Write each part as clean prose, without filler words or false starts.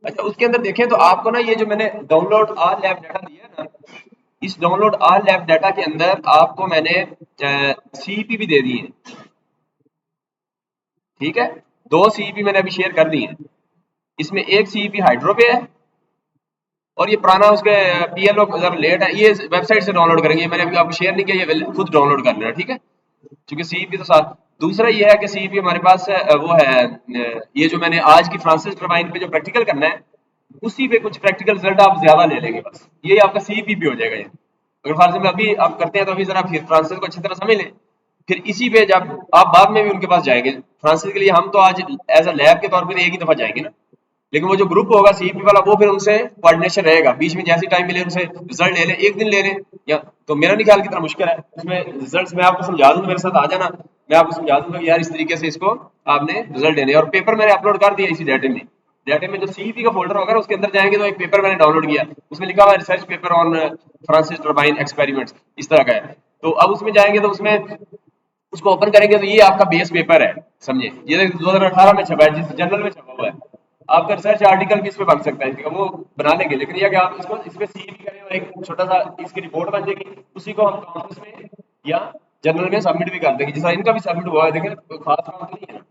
अच्छा, उसके अंदर देखें तो आपको ना ये जो मैंने डाउनलोड ऑल लैब डाटा दिया है ना, इस डाउनलोड ऑल लैब डाटा के अंदर आपको मैंने सीईपी भी दे दी है। ठीक है, दो सीईपी मैंने अभी शेयर कर दी है। इसमें एक सीईपी हाइड्रो पे है और ये पुराना उसके पीएलओ जरा लेट है, ये वेबसाइट से डाउनलोड करेंगे, मैंने अभी आपको शेयर नहीं किया, ये खुद डाउनलोड कर लेना। ठीक है, क्योंकि सीईपी तो साथ। दूसरा ये है कि सीईपी हमारे पास वो है ये जो मैंने आज की फ्रांसिस टर्बाइन पे जो प्रैक्टिकल करना है, उसी पे कुछ प्रैक्टिकल रिजल्ट आप ज्यादा ले लेंगे, बस ये आपका सीईपी भी हो जाएगा ये। अगर फॉर एग्जाम्पल अभी आप करते हैं तो अभी जरा फिर फ्रांसिस को अच्छी तरह समझ लें, फिर इसी पे जब आप बाद में भी उनके पास जाएंगे फ्रांसिस के लिए, हम तो आज एज अ लैब के तौर पर एक ही दफा जाएंगे ना, लेकिन वो जो ग्रुप होगा सीईपी वाला वो फिर उनसे कोऑर्डिनेशन रहेगा, बीच में जैसे टाइम मिले उनसे रिजल्ट ले लें, एक दिन ले लें या तो मेरा नहीं ख्याल कितना मुश्किल है उसमें रिजल्ट्स मैं आपको समझा दूंगा, मेरे साथ आ जाना, मैं आपको समझा दूंगा कि यार इस तरीके से इसको आपने रिजल्ट लेने हैं। और पेपर मैंने अपलोड कर दिया इसी डाटे में, डाटे में जो सीईपी का फोल्डर होगा ना उसके अंदर जाएंगे तो एक पेपर मैंने डाउनलोड किया, उसमें लिखा हुआ है research paper on Francis turbine experiments, इस तरह का है। तो अब उसमें जाएंगे तो उसमें उसको ओपन करेंगे तो ये आपका बेस पेपर है, समझे, ये 2018 में छपा है, जिस जर्नल में छपा हुआ है। आपका रिसर्च आर्टिकल भी इसमें बन सकता है, इसका वो बना लेंगे, लेकिन ये कि आप इसको इसमें सीवी करें और एक छोटा सा इसकी रिपोर्ट बन जाएगी, उसी को हम काउंसिल में या जर्नल में सबमिट भी कर देंगे, जैसा इनका भी सबमिट हुआ है, देखें कोई खास काम तो नहीं है ना,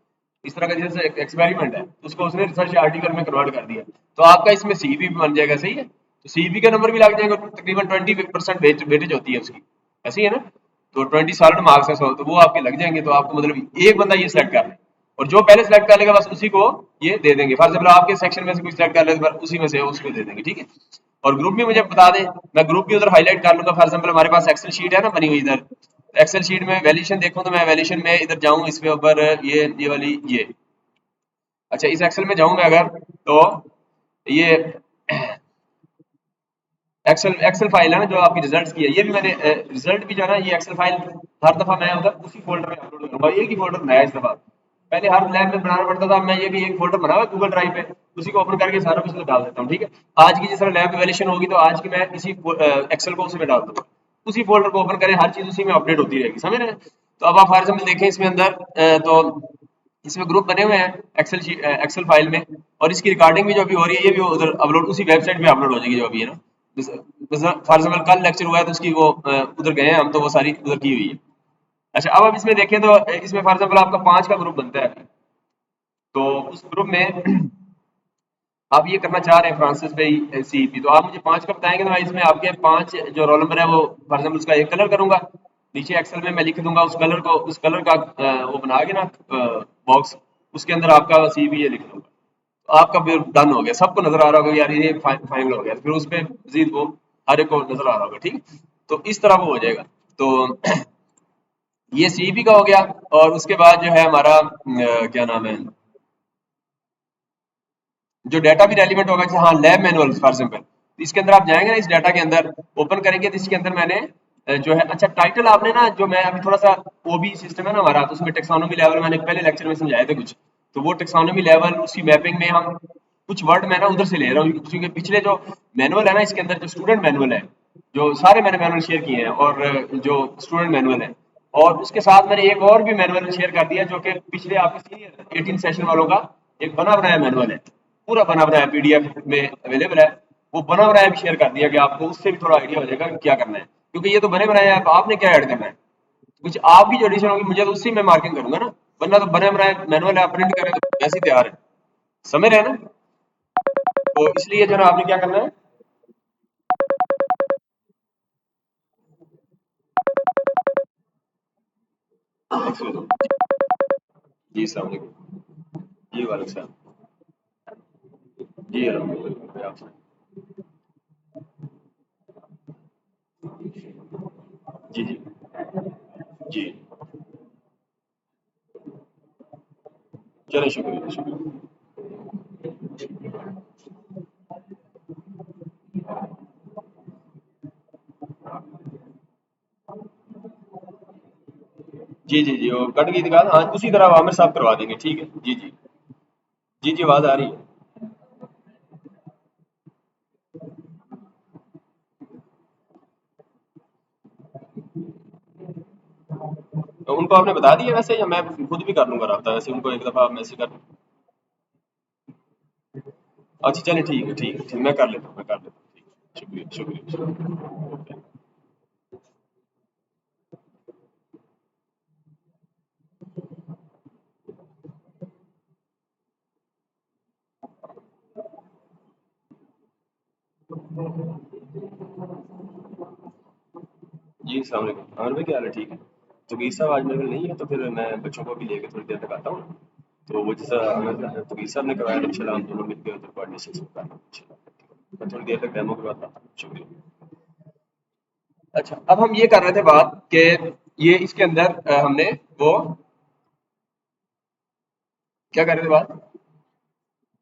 इस तरह का जैसे एक्सपेरिमेंट है उसको उसने रिसर्च आर्टिकल में कन्वर्ट कर दिया, तो आपका इसमें सीवी भी बन जाएगा। सही है, तो सीवी का नंबर भी लग जाएगा, तकरीबन 20% वेटेज होती है उसकी, ऐसी है ना, तो 20 सॉलिड मार्क्स है, तो वो आपके लग जाएंगे, तो आपको मतलब एक बंदा ये सिलेक्ट कर ले और जो पहले सिलेक्ट कर लेगा बस उसी को ये दे देंगे, फॉर एग्जाम्पल आपके सेक्शन में से कोई सिलेक्ट कर लेगा उसी में से उसको दे देंगे। ठीक है, और ग्रुप भी मुझे बता दें, मैं ग्रुप भी उधर हाईलाइट कर लूंगा, फॉर एग्जाम्पल हमारे पास एक्सेल शीट है ना बनी हुई इधर, एक्सेल शीट में वैल्यूएशन देखो तो मैं वैल्यूएशन में इधर जाऊं इसके ऊपर ये वाली ये, अच्छा इस एक्सेल में जाऊं मैं अगर, तो ये एक्सेल एक्सेल फाइल है ना जो आपकी रिजल्ट्स की है, ये भी मैंने रिजल्ट भी जो है ना ये एक्सेल फाइल हर दफा मैं उधर उसी फोल्डर में अपलोड करूंगा, एक ही फोल्डर बनाया इस दफा, पहले हर लैब में बनाना पड़ता था, मैं ये भी एक फोल्डर बना हुआ गूगल ड्राइव पे, उसी को ओपन करके सारा कुछ उसमें डाल देता हूँ। ठीक है, आज की जिस तरह लैब इवैल्यूएशन होगी तो आज की मैं इसी एक्सेल को उसी में डाल दूंगा, उसी फोल्डर को ओपन करें, हर चीज उसी में अपडेट होती रहेगी, समझ रहे हैं। तो अब आप फॉर एग्जाम्पल देखें इसमें अंदर तो इसमें ग्रुप बने हुए हैं एक्सेल फाइल में, और इसकी रिकॉर्डिंग भी जो अभी हो रही है ये भी उधर अपलोड उसी वेबसाइट पे अपलोड हो जाएगी जो अभी है ना, फॉर एग्जाम्पल कल लेक्चर हुआ है तो उसकी वो उधर गए हैं हम, तो वो सारी उधर की हुई है। अच्छा, अब आप इसमें देखें तो इसमें फॉर एग्जाम्पल आपका 5 का ग्रुप बनता है, तो उस ग्रुप में आप ये करना चाह रहे हैं फ्रांसिस भाई सीईपी, तो आप मुझे 5 का बताएंगे तो मैं इसमें आपके 5 जो रोल नंबर है वो फॉर एग्जाम्पल उसका एक कलर करूंगा, नीचे एक्सेल में मैं लिख दूंगा उस कलर को, उस कलर का वो बना के ना बॉक्स, उसके अंदर आपका सीईपी ये लिख दूंगा, तो आपका फिर डन हो गया, सबको नजर आ रहा होगा यार ये फाइनल हो गया, फिर उस पर मजीद वो हर एक को नजर आ रहा होगा। ठीक, तो इस तरह वो हो जाएगा। तो ये सीईपी का हो गया, और उसके बाद जो है हमारा क्या नाम है, जो डाटा भी रेलिवेंट होगा, जैसे हाँ लैब मैनुअल फॉर एग्जाम्पल, तो इसके अंदर आप जाएंगे ना, इस डाटा के अंदर ओपन करेंगे तो इसके अंदर मैंने जो है, अच्छा टाइटल आपने ना जो मैं अभी थोड़ा सा ओबी सिस्टम है ना हमारा, तो उसमें टेक्सोनोमी लेवल मैंने पहले लेक्चर में समझाए थे कुछ, तो वो टेक्सोनोमी लेवल उसकी मैपिंग में हम कुछ वर्ड मैं ना उधर से ले रहा हूँ, क्योंकि पिछले जो मैनुअल है ना इसके अंदर जो स्टूडेंट मैनुअल है, जो सारे मैंने मैनुअल शेयर किए हैं, और जो स्टूडेंट मैनुअल है, और उसके साथ मैंने एक और भी मैनुअल शेयर कर दिया जो कि पिछले आपके सीनियर 18 सेशन वालों का एक बना बनाया मैनुअल है, पूरा बना बनाया पीडीएफ में अवेलेबल है, वो बना बनाया भी शेयर कर दिया कि आपको उससे भी थोड़ा आइडिया हो जाएगा कि क्या करना है, क्योंकि ये तो बने बनाए हैं, आपने क्या ऐड करना है, कुछ आपकी जो एडिशन होगी मुझे तो उसी में मार्किंग करूंगा ना, वरना तो बने बनाए मैनुअल है, आप प्रिंट करें तो वैसे ही तैयार है, समझ रहे हैं ना। तो इसलिए जो है ना आपने क्या करना है, जी अस्सलाम वालेकुम, जी वालेकुम सलाम, जी अलहमदुलिल्लाह आप सुनाइए। जी जी जी, चलो शुक्रिया शुक्रिया। जी जी जी, वो कट गई थी बात, हाँ उसी तरह आमिर साहब करवा देंगे, ठीक है जी जी। जी जी, आवाज आ रही है। तो उनको आपने बता दिया वैसे, या मैं खुद भी कर लूंगा रब्ता, वैसे उनको एक दफा मैसेज कर। अच्छा चलिए ठीक है ठीक, मैं कर लेता हूँ, मैं कर लेता हूँ, ठीक, शुक्रिया शुक्रिया शुक्रिया। जी अस्सलाम वालेकुम, और भाई क्या हाल है, ठीक है। तो मीर साहब आज मेरे को नहीं है, तो फिर मैं बच्चों को भी लेके थोड़ी देर तक आता हूँ। तो वो जैसा तो मीर साहब ने करवाया, तो इंशाल्लाह हम दोनों मिलकर उधर कोऑर्डिनेशन शुरू करना इंशाल्लाह। मैं थोड़ी देर तक डेमो के बाद आता हूँ, शुक्रिया। अच्छा, अब हम ये कर रहे थे बात कि ये इसके अंदर हमने वो क्या कर रहे थे बात,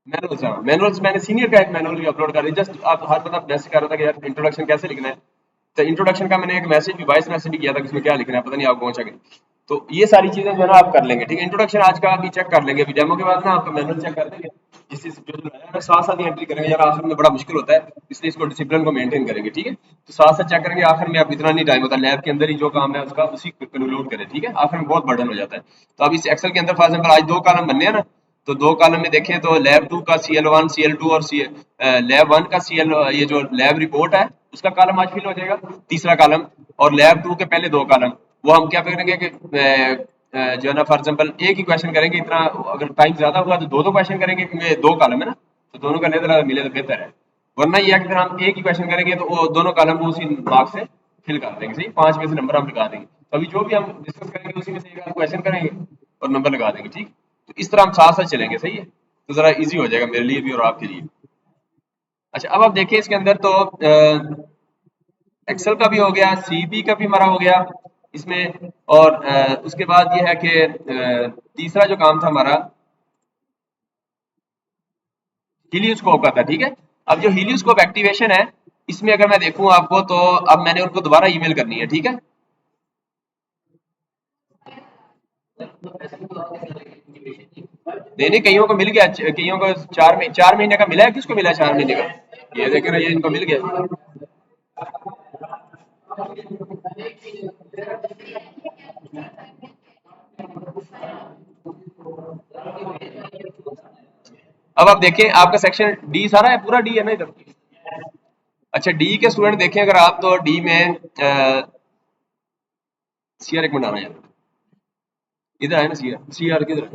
मैनुअल्स, हाँ मैनुअल्स, मैंने सीनियर का एक मैनुअल भी अपलोड कर दिया। जस्ट आप हर बंदा मैसेज कर रहा था कि यार इंट्रोडक्शन कैसे लिखना है, तो इंट्रोडक्शन का मैंने एक मैसेज भी, वॉइस मैसेज भी किया था कि उसमें क्या लिखना है, पता नहीं आप पहुंचा कि नहीं। तो ये सारी चीजें जो है ना आप कर लेंगे, ठीक है। इंट्रोडक्शन आज का अभी चेक कर लेंगे, अभी डेमो के बाद ना आपका मैनुअल चेक कर देंगे, जिस चीज जो जो नया है साथ साथ ही एंट्री करेंगे, यार आखिर में बड़ा मुश्किल होता है, इसलिए इसको डिसिप्लिन को मेंटेन करेंगे, ठीक है। तो साथ साथ चेक करेंगे, आखिर में आप इतना नहीं टाइम होता, लैब के अंदर ही जो काम है उसका उसी को कंक्लूड करें, ठीक है। आखिर में बहुत बर्डन हो जाता है। तो अब इस एक्सेल के अंदर फॉर एग्जाम्पल आज दो कॉलम बनने हैं ना, तो दो कॉलम में देखें तो लैब टू का CL1 CL2 और लैब वन का CL, ये जो लैब रिपोर्ट है उसका कॉलम आज फिल हो जाएगा, तीसरा कॉलम। और लैब टू के पहले दो कॉलम वो हम क्या करेंगे कि जो है ना फॉर एग्जाम्पल एक ही क्वेश्चन करेंगे, इतना अगर टाइम ज्यादा हुआ तो दो दो क्वेश्चन करेंगे, क्योंकि दो कॉलम है ना, तो दोनों का लेकर मिले तो बेहतर है। वरना ये है कि अगर हम एक ही क्वेश्चन करेंगे तो वो दोनों कॉलम को उसी मार्क्स से फिल कर देंगे, सही, 5 में से नंबर हम लगा देंगे। तो अभी जो भी हम डिस्कस करेंगे उसी में से एक क्वेश्चन करेंगे और नंबर लगा देंगे, ठीक। तो इस तरह हम साथ साथ चलेंगे, सही है, तो जरा इजी हो जाएगा मेरे लिए भी और आपके लिए। अच्छा, अब आप देखिए इसके अंदर तो एक्सेल का भी हो गया, सीबी का भी हमारा हो गया इसमें। और उसके बाद ये है कि तीसरा जो काम था हमारा हीलियोस्कोप का था, ठीक है। अब जो हीलियोस्कोप एक्टिवेशन है, इसमें अगर मैं देखूं आपको, तो अब मैंने उनको दोबारा ईमेल करनी है, ठीक है। नहीं नहीं, कईयों को मिल गया, कईयों को 4 महीने का मिला है, किसको मिला है 4 महीने का, ये देख रहे हैं, ये इनको मिल गया। अब आप देखें, आपका सेक्शन डी सारा है, पूरा डी है ना इधर। अच्छा, डी के स्टूडेंट देखें अगर आप, तो डी में सीआर एक मिनट आना यार, इधर है ना सीआर, सीआर किधर है?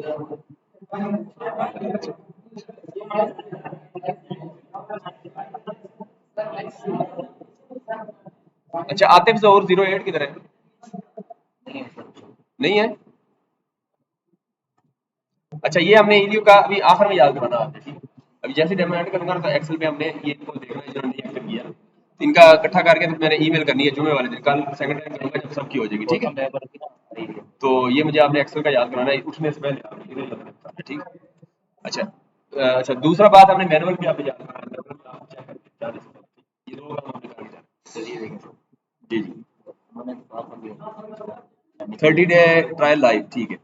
अच्छा, आतिफ जहूर 08 किधर है? नहीं है। अच्छा, ये हमने ईडीयू का अभी आखिर में याद कराना आपने, ठीक है? अभी जैसे डेमो ऐड करूंगा ना, तो एक्सेल पे हमने ये इनको देखना है जिन्होंने एक्टिव किया, तो इनका इकट्ठा करके तो मैंने ईमेल करनी है जुमे वाले दिन, कल सेकंड टाइम करूंगा जब सबकी हो जाएगी, ठीक है। तो ये मुझे आपने एक्सेल का याद कराना है, उठने से पहले आपने इधर याद रखना है, ठीक है। अच्छा, अच्छा दूसरा बात हमने मैनुअल भी आपने याद कराना है, मैनुअल में आप चेक करके जा रहे हैं। ये दो काम हमने करके जाना है। चलिए देखें। जी जी, 30 डे ट्रायल लाइव, ठीक है।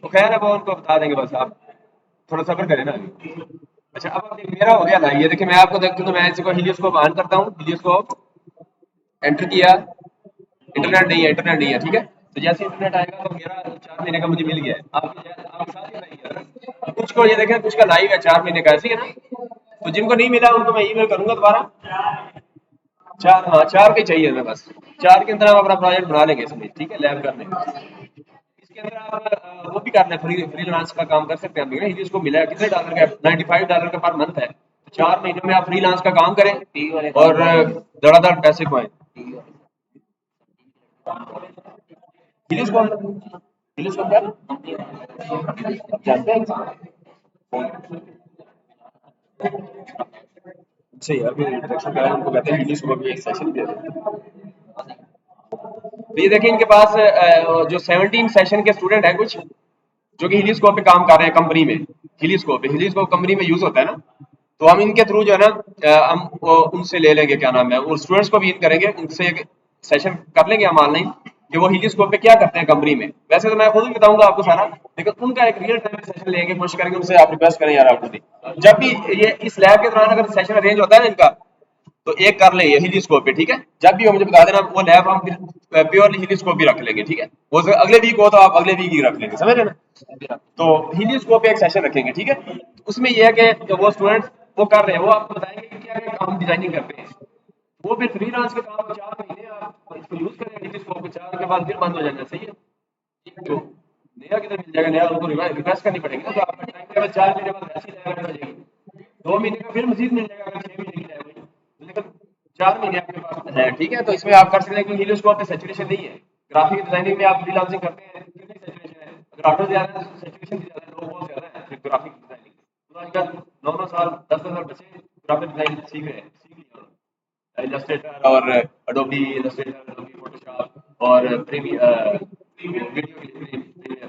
तो खैर अब वो उनको बता देंगे, बस आप थोड़ा सब्र करें ना अभी। अच्छा, अब आप मेरा हो गया लाइव, ये देखिए मैं आपको देखता हूँ, तो मैं इसको हीलियोस्कोप ऑन करता हूँ, हीलियोस्कोप एंटर किया, इंटरनेट नहीं है, ठीक है। तो जैसे इंटरनेट आएगा तो मेरा 4 महीने का मुझे मिल गया है, आपके साथ ही लाइव है। कुछ को ये देखें, कुछ का लाइव है 4 महीने का, ऐसे ही है ना। तो जिनको नहीं मिला उनको मैं ईमेल करूंगा दोबारा। चार, हाँ 4 के चाहिए हमें बस। 4 के अंदर हम अपना प्रोजेक्ट बना लेंगे इसमें, ठीक है, लैब करने का। इसके अंदर आप वो भी करना है, फ्रीलांस का काम कर सकते हैं। अभी ना इसको मिला है कितने डॉलर का, $95 का पर मंथ है। तो 4 महीनों में आप फ्रीलांस का काम करें और धड़ाधड़ पैसे कमाएं। हिलीज कौन, हिलीज कौन क्या जानते हैं? अच्छा यार, फिर इंट्रोडक्शन करा, उनको कहते हैं हिलीज को भी एक सेशन दे दें। तो ये देखिए इनके पास जो 17 सेशन के स्टूडेंट हैं कुछ, जो कि हिलीस्कोप पे काम कर रहे हैं कंपनी में। हिलीस्कोप कंपनी में यूज होता है ना, तो हम इनके थ्रू जो है ना हम उनसे ले लेंगे, क्या नाम है, और स्टूडेंट्स को भी इन करेंगे, उनसे एक सेशन कर लेंगे हम ऑनलाइन, कि वो हिलीस्कोप पे क्या करते हैं कंपनी में। वैसे तो मैं खुद ही बताऊंगा आपको सारा, लेकिन उनका एक रियल टाइम सेशन लेंगे, कोशिश करेंगे उनसे, आप रिक्वेस्ट करें यार आप खुद ही। जब भी ये इस लैब के दौरान अगर सेशन अरेंज होता है ना इनका, तो एक कर लेंगे हीलियोस्कोप पे, ठीक है। जब भी हो मुझे बता देना, वो लैब हम फिर प्योरली हीलियोस्कोप भी रख लेंगे, ठीक है। वो अगले वीक हो तो आप अगले वीक ही रख लेंगे, समझ रहे ना। तो हीलियोस्कोप पे एक सेशन रखेंगे, ठीक है। उसमें यह है कि वो स्टूडेंट वो कर रहे हैं, वो आपको बताएंगे कि क्या क्या काम डिजाइनिंग करते हैं। वो फिर फ्रीलांस के काम 4 महीने आप इसको यूज करें हीलियोस्कोप पे, 4 के बाद फिर बंद हो जाना, सही है। तो नया किधर मिल जाएगा, नया उनको रिक्वेस्ट करनी पड़ेगी ना, तो आपका टाइम टेबल 4 महीने बाद वैसे ही लैब हो जाएगी। 2 महीने का फिर मजीद मिल जाएगा अगर 6 महीने की लैब हुई, लेकिन 4 महीने आपके पास है, ठीक है। तो इसमें आप कर सकते हैं कि हीलियोस्कोप पे सैचुरेशन नहीं है। ग्राफिक डिजाइनिंग में आप फ्रीलांसिंग करते हैं, कितनी सैचुरेशन है, अगर ऑटो ज्यादा है सैचुरेशन भी ज्यादा है, लोग बहुत ज्यादा है फिर ग्राफिक डिजाइनिंग। तो आजकल 9 9 साल 10 10 साल बच्चे ग्राफिक डिजाइनिंग सीख रहे हैं, सीख लिया इलस्ट्रेटर और एडोबी इलस्ट्रेटर, एडोबी फोटोशॉप और प्रीमियर वीडियो,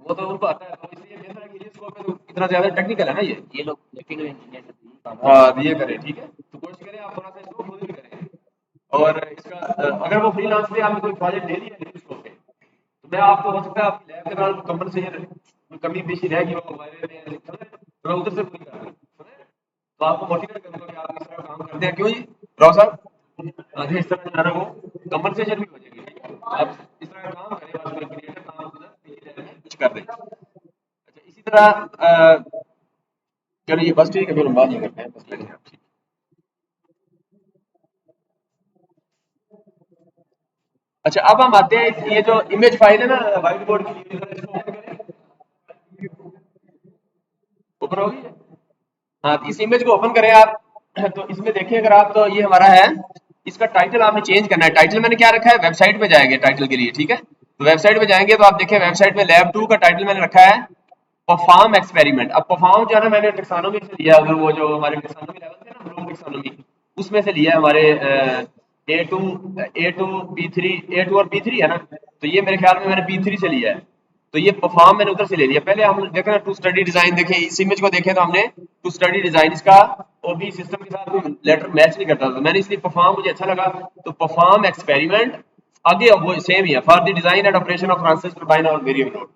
वो तो उनको आता है, तो इसलिए बेहतर है कि ये स्कोप में इतना ज्यादा टेक्निकल है ना ये लोग इलेक्ट्रिकल इंजीनियर से। हाँ तो ये करें, ठीक है। तो कोशिश करें आप थोड़ा सा इसको खुद भी करें। और इसका अगर वो फ्रीलांस पे आपने कोई प्रोजेक्ट ले लिया है स्कोप पे, तो मैं आपको हो सकता है आपकी लैब के दौरान कंपनसेशन कोई कमी पेशी रहेगी वो वायरल में, तो मैं उधर से पूरी करा दूँ, तो आपको मोटिवेट करूंगा कि आप इस तरह काम करते हैं। क्यों जी राव साहब, आगे इस तरह जाना, वो कंपनसेशन भी हो जाएगी, ठीक है। आप इस तरह का काम करें, बस कोई क्रिएटिव काम कुछ कर दें। अच्छा इसी तरह चलो ये बस ठीक है, फिर हम बात नहीं करते हैं, बस बैठे आप, ठीक। अच्छा अब हम आते हैं, ये जो इमेज फाइल है ना व्हाइट बोर्ड की, इसको ओपन करें, ओपन होगी। हाँ तो इस इमेज को ओपन करें आप, तो इसमें देखिए अगर आप, तो ये हमारा है, इसका टाइटल आपने चेंज करना है। टाइटल मैंने क्या रखा है, वेबसाइट पे जाएंगे टाइटल के लिए, ठीक है। तो वेबसाइट पे जाएंगे तो आप देखिए वेबसाइट में लैब 2 का टाइटल मैंने रखा है परफॉर्म एक्सपेरिमेंट। अब परफॉर्म जो है ना मैंने टेक्सोनोमी से लिया, अगर वो जो हमारे टेक्सोनोमी लेवल थे ना, ब्लूम टेक्सोनोमी, उसमें से लिया है हमारे A2 A2 B3, A2 और B3 है ना, तो ये मेरे ख्याल में मैंने B3 से लिया है। तो ये परफॉर्म मैंने उधर से ले लिया। पहले हम देखें ना टू स्टडी डिजाइन, देखें इस इमेज को देखें तो हमने टू स्टडी डिजाइन इसका ओबी सिस्टम के साथ कोई लेटर मैच नहीं करता था, मैंने इसलिए परफॉर्म मुझे अच्छा लगा, तो परफॉर्म एक्सपेरिमेंट आगे अब वो सेम ही है, for the design and operation of transistor turbine और वेरिएबल लोड।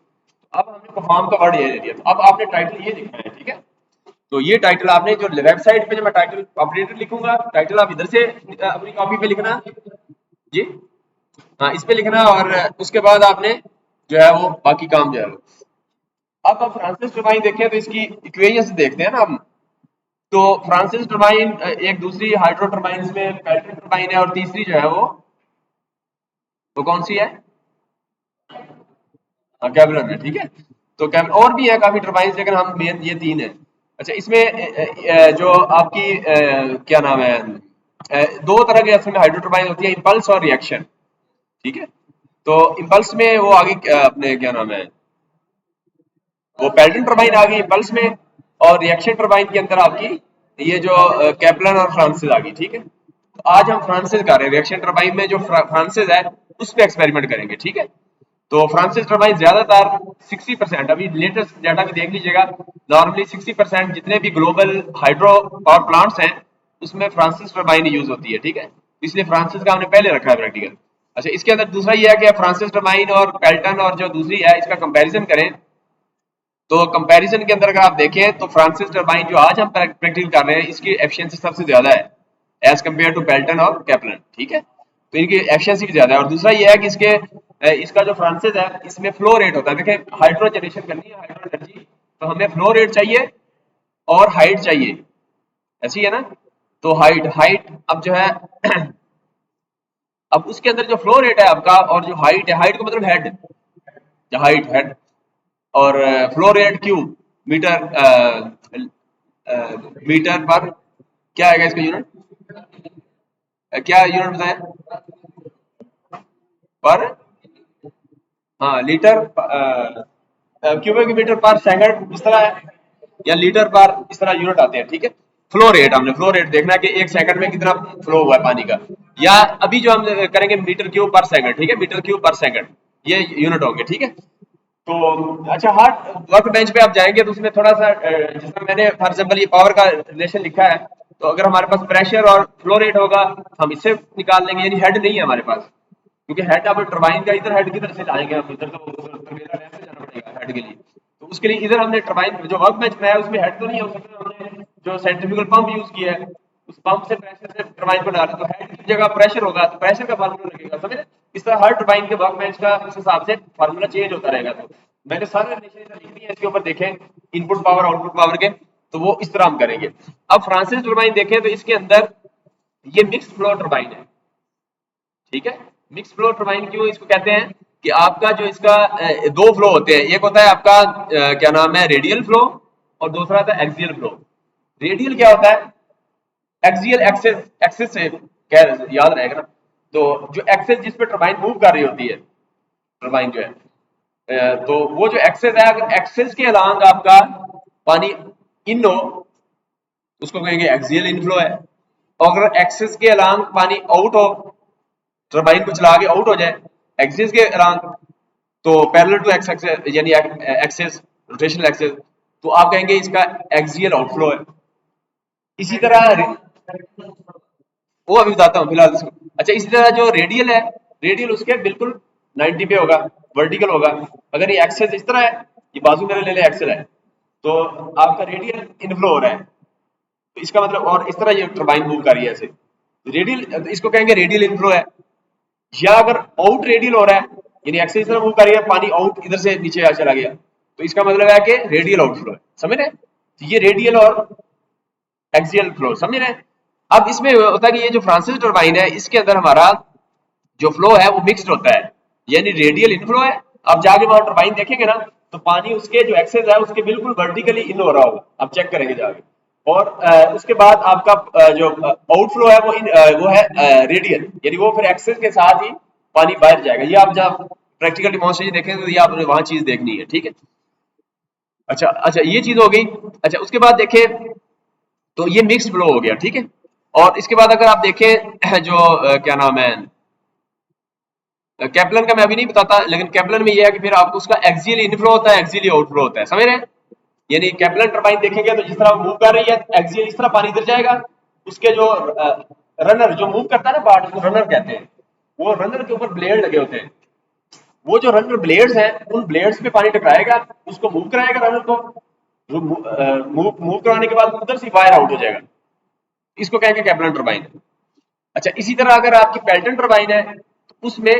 अब हमने परफॉर्म का वर्ड ये ले लिया, तो अब आपने टाइटल ये लिखना है, ठीक है। तो ये टाइटल आपने जो वेबसाइट पे, जो मैं टाइटल ऑपरेटर लिखूंगा, टाइटल आप इधर से अपनी कॉपी पे लिखना जी। हाँ इस पे लिखना, और उसके बाद आपने जो है वो बाकी काम जो है वो। अब हम फ्रांसिस टरबाइन देखें तो इसकी इक्वेशंस देखते हैं ना हम। तो फ्रांसिस टरबाइन एक दूसरी हाइड्रो टरबाइन में पेल्टन टरबाइन है, और तीसरी जो है वो कौन सी है, कैबलन है, ठीक है। तो कैब और भी है काफी टरबाइन, लेकिन हम मेन ये 3 है। अच्छा इसमें जो आपकी क्या नाम है, 2 तरह के असल में हाइड्रो टरबाइन होती है, इंपल्स और रिएक्शन, ठीक है। तो इंपल्स में वो आगे अपने क्या नाम है, वो पेल्टन टरबाइन आ गई इंपल्स में, और रिएक्शन टरबाइन के अंदर आपकी ये जो कैपलन और फ्रांसिस आ गई, ठीक है। तो आज हम फ्रांसिस कर रहे हैं, रिएक्शन टरबाइन में जो फ्रांसिस है उस पर एक्सपेरिमेंट करेंगे, ठीक है। तो फ्रांसिस टरबाइन ज्यादातर 60%, अभी लेटेस्ट डाटा भी देख लीजिएगा, नॉर्मली 60% जितने भी ग्लोबल हाइड्रो पावर प्लांट्स हैं उसमें फ्रांसिस टरबाइन यूज होती है, ठीक है। इसलिए फ्रांसिस का हमने पहले रखा है प्रैक्टिकल। अच्छा इसके अंदर दूसरा ये है कि फ्रांसिस टरबाइन और पेल्टन और जो दूसरी है इसका कंपैरिजन करें, तो कंपैरिजन के अंदर अगर आप देखें तो फ्रांसिस टरबाइन जो आज हम प्रैक्टिकल कर रहे हैं इसकी एफिशिएंसी सबसे ज्यादा है एज कम्पेयर टू पेल्टन और कैपलन, ठीक है। तो इनकी एफिशिएंसी भी ज्यादा है। और दूसरा ये है कि इसके इसका जो फ्रांसिस है इसमें फ्लो रेट होता है, देखें हाइड्रो जनरेशन करनी है, हाइड्रो एनर्जी, तो हमें फ्लो रेट चाहिए और हाइट चाहिए, ऐसी है ना। तो हाइट हाइट अब जो है अब उसके अंदर जो फ्लो रेट है आपका और जो हाइट है, हाइट का मतलब हेड, हाइट हेड, और flow rate cube metre metre पर, क्या आएगा इसका यूनिट, क्या यूनिट बताया, पर, हाँ लीटर क्यूबिक मीटर पर सेकंड इस तरह है, या लीटर पर इस तरह यूनिट आते हैं, ठीक है। फ्लो रेट, हमने फ्लो रेट देखना है कि 1 सेकंड में कितना फ्लो हुआ है पानी का, या अभी जो हम करेंगे मीटर क्यूब पर सेकंड, ठीक है, मीटर क्यूब पर सेकंड, ये यूनिट होंगे, ठीक है। तो अच्छा हार्ड वर्क बेंच पे आप जाएंगे तो उसमें थोड़ा सा जिसमें मैंने फॉर एग्जांपल ये पावर का रिलेशन लिखा है, तो अगर हमारे पास प्रेशर और फ्लो रेट होगा हम इससे निकाल लेंगे, यानी हेड नहीं है हमारे पास, क्योंकि हेड आप टरबाइन का इधर हेड किधर से लाएंगे, हम इधर तो तरबेला डैम से जाना पड़ेगा हेड के लिए। तो उसके लिए इधर हमने टरबाइन जो वर्क बेंच बनाया उसमें हेड तो नहीं है, उसमें हमने जो सेंट्रीफ्यूगल पंप यूज किया है, उस पंप से प्रेशर से टरबाइन को डाला तो हेड की जगह प्रेशर होगा तो प्रेशर का फार्मूला लगेगा, समझ रहे? इस तरह हर टरबाइन के वर्कबेंच का उस हिसाब से फार्मूला चेंज होता रहेगा। तो मैंने सारे रिलेशन लिख दिए इसके ऊपर, देखें इनपुट पावर आउटपुट पावर के, तो वो इस तरह हम करेंगे। अब फ्रांसिस टरबाइन देखें तो इसके अंदर ये मिक्स फ्लो टरबाइन है, ठीक है। मिक्स फ्लो टरबाइन क्यों इसको कहते हैं कि आपका जो इसका दो फ्लो होते हैं, एक होता है आपका क्या नाम है रेडियल फ्लो और दूसरा होता है एक्सियल फ्लो। रेडियल क्या होता है? एक्सियल एक्सेस, एक्सेस से क्या याद रहेगा ना, तो जो एक्सेस जिस पे टरबाइन मूव कर रही होती है, टरबाइन जो है तो वो जो एक्सेस है, अगर एक्सेस के अलांग आपका पानी इन हो उसको कहेंगे एक्सियल इनफ्लो है, और अगर एक्सेस के अलांग पानी आउट हो, टरबाइन को चला के आउट हो जाए एक्सिस के अलांग, तो पैरेलल टू एक्स एक्सेस यानी एक्सेस रोटेशनल एक्सेस, तो आप कहेंगे इसका एक्सियल आउटफ्लो है। इसी तरह वो अभी बताता हूँ फिलहाल इसको। अच्छा, इसी तरह जो रेडियल है, रेडियल उसके बिल्कुल 90 पे होगा, वर्टिकल होगा। अगर ये एक्सेस इस तरह है, ये बाजू मेरे ले ले एक्सेल है, तो आपका रेडियल इनफ्लो हो रहा है, तो इसका मतलब, और इस तरह ये टरबाइन मूव कर रही है ऐसे, रेडियल इसको कहेंगे रेडियल इनफ्लो है। या अगर आउट रेडियल हो रहा है यानी एक्सेस इस तरह मूव कर रही है, पानी आउट इधर से नीचे आ चला गया, तो इसका मतलब है कि रेडियल आउटफ्लो है, समझ रहे? तो ये रेडियल और एक्सियल फ्लो, समझ रहे? अब इसमें होता है कि ये जो फ्रांसिस टरबाइन है इसके अंदर हमारा जो फ्लो है वो मिक्स्ड होता है, यानी रेडियल इनफ्लो है। अब जाके वहां टरबाइन देखेंगे ना, तो पानी उसके जो एक्सेस है उसके बिल्कुल वर्टिकली इन हो रहा होगा, आप चेक करेंगे जाके। और उसके बाद आपका जो आउटफ्लो है वो है रेडियल, यानी वो फिर एक्सेस के साथ ही पानी बाहर जाएगा। ये आप जब प्रैक्टिकल डिमॉन्स्ट्रेशन देखेंगे तो ये आपने वहां चीज देखनी है, ठीक है। अच्छा अच्छा, ये चीज हो गई। अच्छा, उसके बाद देखें तो ये मिक्स्ड फ्लो हो गया, ठीक है। और इसके बाद अगर आप देखें जो क्या नाम है कैप्लन का, मैं अभी नहीं बताता, लेकिन कैप्लन में ये है कि फिर आपको उसका एक्सियल इनफ्लो होता है, एक्सियल आउटफ्लो होता है, समझ रहे हैं? यानी कैप्लन टरबाइन देखेंगे तो जिस तरह मूव कर रही है एक्सियल, इस तरह पानी इधर जाएगा, उसके जो रनर जो मूव करता है ना पार्ट, उसको रनर कहते हैं। वो रनर के ऊपर ब्लेड लगे होते हैं, वो जो रनर ब्लेड्स हैं उन ब्लेड्स पे पानी टकराएगा, उसको मूव कराएगा रनर को, मूव कराने के बाद उधर से फायर आउट हो जाएगा, इसको कहेंगे कैप्लन टरबाइन। अच्छा, इसी तरह अगर आपकी पेल्टन टरबाइन है तो उसमें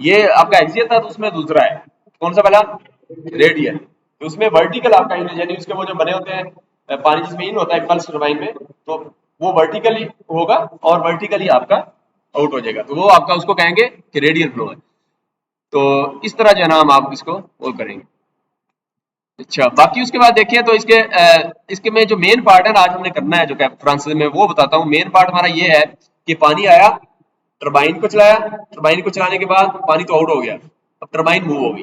ये आपका एक्सियल था, तो उसमें दूसरा है, कौन सा वाला? रेडियल। तो उसमें वर्टिकल आपका यानी उसके वो जो बने होते हैं पानी जिसमें इन होता है पल्स टरबाइन में, तो वो वर्टिकली होगा और वर्टिकली आपका आउट हो जाएगा, तो वो आपका उसको कहेंगे कि रेडियल फ्लो है। तो इस तरह जो है ना हम आप इसको वो करेंगे। अच्छा, बाकी उसके बाद देखिए तो इसके में जो मेन पार्ट है ना आज हमने करना है जो फ्रांसिस में, वो बताता हूँ। मेन पार्ट हमारा ये है कि पानी आया, टरबाइन को चलाया, टरबाइन को चलाने के बाद पानी तो आउट हो गया, अब टरबाइन मूव हो गई,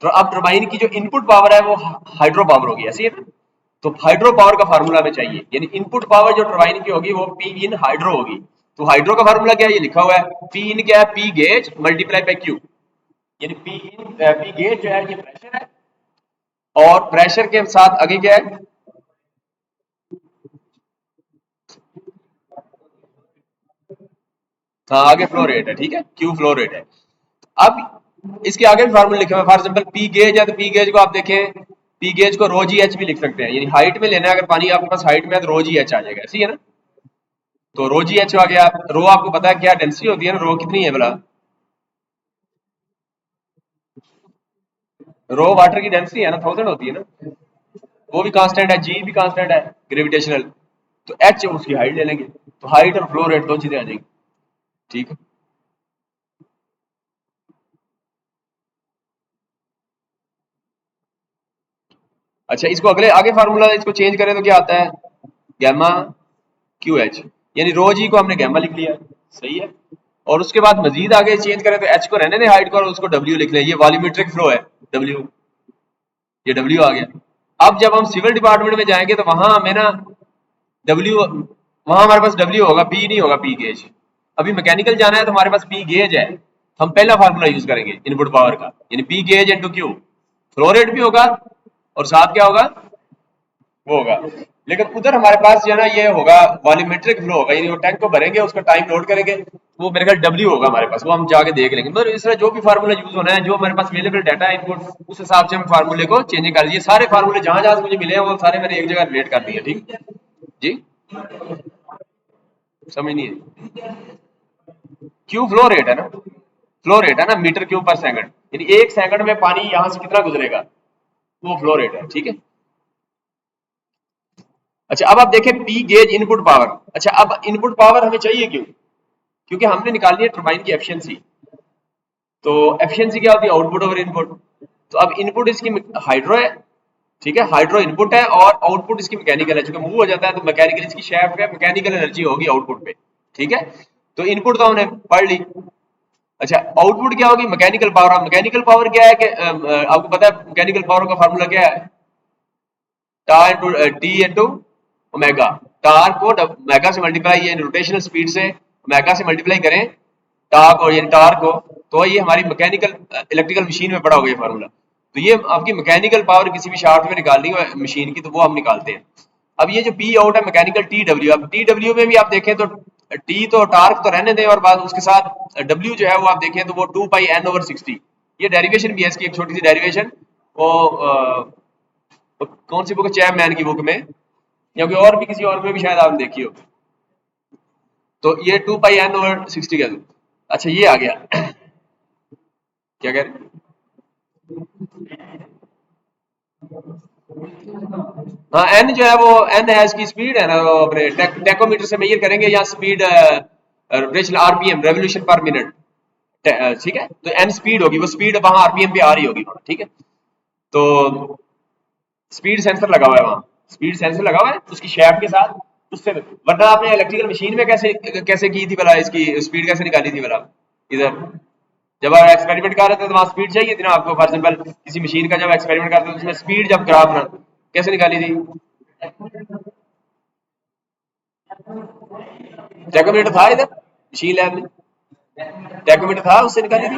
तो अब टरबाइन की जो इनपुट पावर है वो हाइड्रो पावर होगी, ऐसी है ना? तो हाइड्रो पावर का फार्मूला हमें चाहिए, यानी इनपुट पावर जो टरबाइन की होगी वो पी इन हाइड्रो होगी। तो हाइड्रो का फार्मूला क्या है, ये लिखा हुआ है, पी इन क्या है, P gauge multiply by Q, यानी पी गेज जो है ये प्रेशर है, और प्रेशर के साथ आगे क्या है, हाँ आगे फ्लो रेट है, ठीक है, क्यू फ्लो रेट है। अब इसके आगे भी फार्मूला लिखे हुए हैं, फॉर एग्जांपल पी गेज है तो पी गेज को आप देखें, पी गेज को रो जी एच भी लिख सकते हैं, यानी हाइट में लेना है, अगर पानी आपके पास हाइट में है तो रो जी एच आ जाएगा, ऐसी है ना? तो रो जी एच आ गया। रो आपको पता है क्या डेंसिटी होती है ना, रो कितनी है बोला? रो वाटर की डेंसिटी है ना, 1000 होती है ना, वो भी कांस्टेंट है, जी भी कांस्टेंट है ग्रेविटेशनल, तो एच उसकी हाइट ले लेंगे, तो हाइट और फ्लो रेट दो चीजें आ जाएंगी, ठीक है। अच्छा, इसको अगले आगे फार्मूला इसको चेंज करें तो क्या आता है, गैमा क्यू एच, यानी रो जी को हमने गैमा लिख लिया, सही है। और उसके बाद मजीद आगे चेंज करें तो एच को रहने दें हाइट को, और उसको डब्ल्यू लिख लें, ये वॉल्यूमेट्रिक फ्लो है, डब्ल्यू, ये डब्ल्यू आ गया। अब जब हम सिविल डिपार्टमेंट में जाएंगे तो वहां हमें ना डब्ल्यू, वहां हमारे पास डब्ल्यू होगा, पी नहीं होगा, पी गेज। अभी मैकेनिकल जाना है तो हमारे पास पी गेज है, हम पहला फार्मूला यूज करेंगे इनपुट पावर का, यानी P gauge into Q, flow rate भी होगा और साथ क्या होगा, वो होगा। लेकिन उधर हमारे पास जो है ना ये होगा वॉल्यूमेट्रिक फ्लो होगा, यानी वो टैंक को भरेंगे उसका टाइम नोट करेंगे, वो मेरे ख्याल डब्ल्यू होगा हमारे पास, वो हम जाके देख लेंगे। मतलब इस तरह जो भी फार्मूला यूज होना है, जो हमारे पास अवेलेबल डाटा है इनपुट, उस हिसाब से हम फार्मूले को चेंज कर दिए। सारे फार्मूले जहां जहां से मुझे मिले हैं वो सारे मैंने एक जगह रिलेट कर दिए, ठीक जी। समझ नहीं है। क्यू फ्लो रेट है ना, फ्लो रेट है ना, मीटर क्यूब पर सेकंड, यानी 1 सेकंड में पानी यहां से कितना गुजरेगा, वो फ्लो रेट है, ठीक है। अच्छा अब आप देखें पी गेज इनपुट पावर। अच्छा अब इनपुट पावर हमें चाहिए क्यों, क्योंकि हमने निकालनी है टरबाइन की एफिशिएंसी। तो एफिशिएंसी क्या होती है, आउटपुट ओवर इनपुट। तो अब इनपुट इसकी हाइड्रो है, ठीक है, हाइड्रो इनपुट है, और आउटपुट इसकी मैकेनिकल है, चूंकि मूव हो जाता है तो मैकेनिकल इसकी शेफ्ट है, मैकेनिकल एनर्जी होगी आउटपुट पे, ठीक है। तो इनपुट तो हमने पढ़ ली। अच्छा आउटपुट क्या होगी, मैकेनिकल पावर। मैकेनिकल पावर क्या है कि आपको पता है मैकेनिकल पावर का फार्मूला क्या है, टार इंटू टी इंटू ओमेगा। टार को ओमेगा से मल्टीप्लाई, ये रोटेशनल स्पीड से ओमेगा से मल्टीप्लाई करें टार को, यानी टार को, तो ये हमारी मैकेनिकल इलेक्ट्रिकल मशीन में पड़ा होगा ये फार्मूला। तो ये आपकी मैकेनिकल पावर किसी भी शाफ्ट में निकालनी हो मशीन की, तो वो हम निकालते हैं। अब ये जो पी आउट है मैकेनिकल टी डब्ल्यू, अब टी डब्ल्यू में भी आप देखें तो टी तो टार्क तो रहने दें, और बाद उसके साथ डब्ल्यू जो है वो आप देखें तो वो 2 पाई n/60। ये डेरिवेशन भी है इसकी, एक छोटी सी डेरिवेशन, वो तो कौन सी बुक है, चैपमैन की बुक में, या कोई और भी किसी और में भी शायद आपने देखी हो। तो ये 2 पाई n/60 का। अच्छा ये आ गया क्या कह रहे हैं? हाँ एन जो है वो, एन है इसकी स्पीड है ना, वो अपने टेकोमीटर से मेजर करेंगे, या स्पीड रोटेशन आरपीएम, रेवोल्यूशन पर मिनट, ठीक है। तो एन स्पीड होगी, वो स्पीड वहां आरपीएम पे आ रही होगी, ठीक है। तो स्पीड सेंसर लगा हुआ है वहां, स्पीड सेंसर लगा हुआ है उसकी शैफ्ट के साथ, उससे। वरना आपने इलेक्ट्रिकल मशीन में कैसे कैसे की थी भला, इसकी स्पीड कैसे निकाली थी भला इधर, जब आप एक्सपेरिमेंट कर रहे थे तो वहां स्पीड चाहिए थी ना आपको। फॉर एग्जाम्पल किसी मशीन का जब एक्सपेरिमेंट करते थे तो उसमें स्पीड जब ग्राफ ना, कैसे निकाली थी, टैकोमीटर था इधर मशीन लैब में, टैकोमीटर था उससे निकाली थी।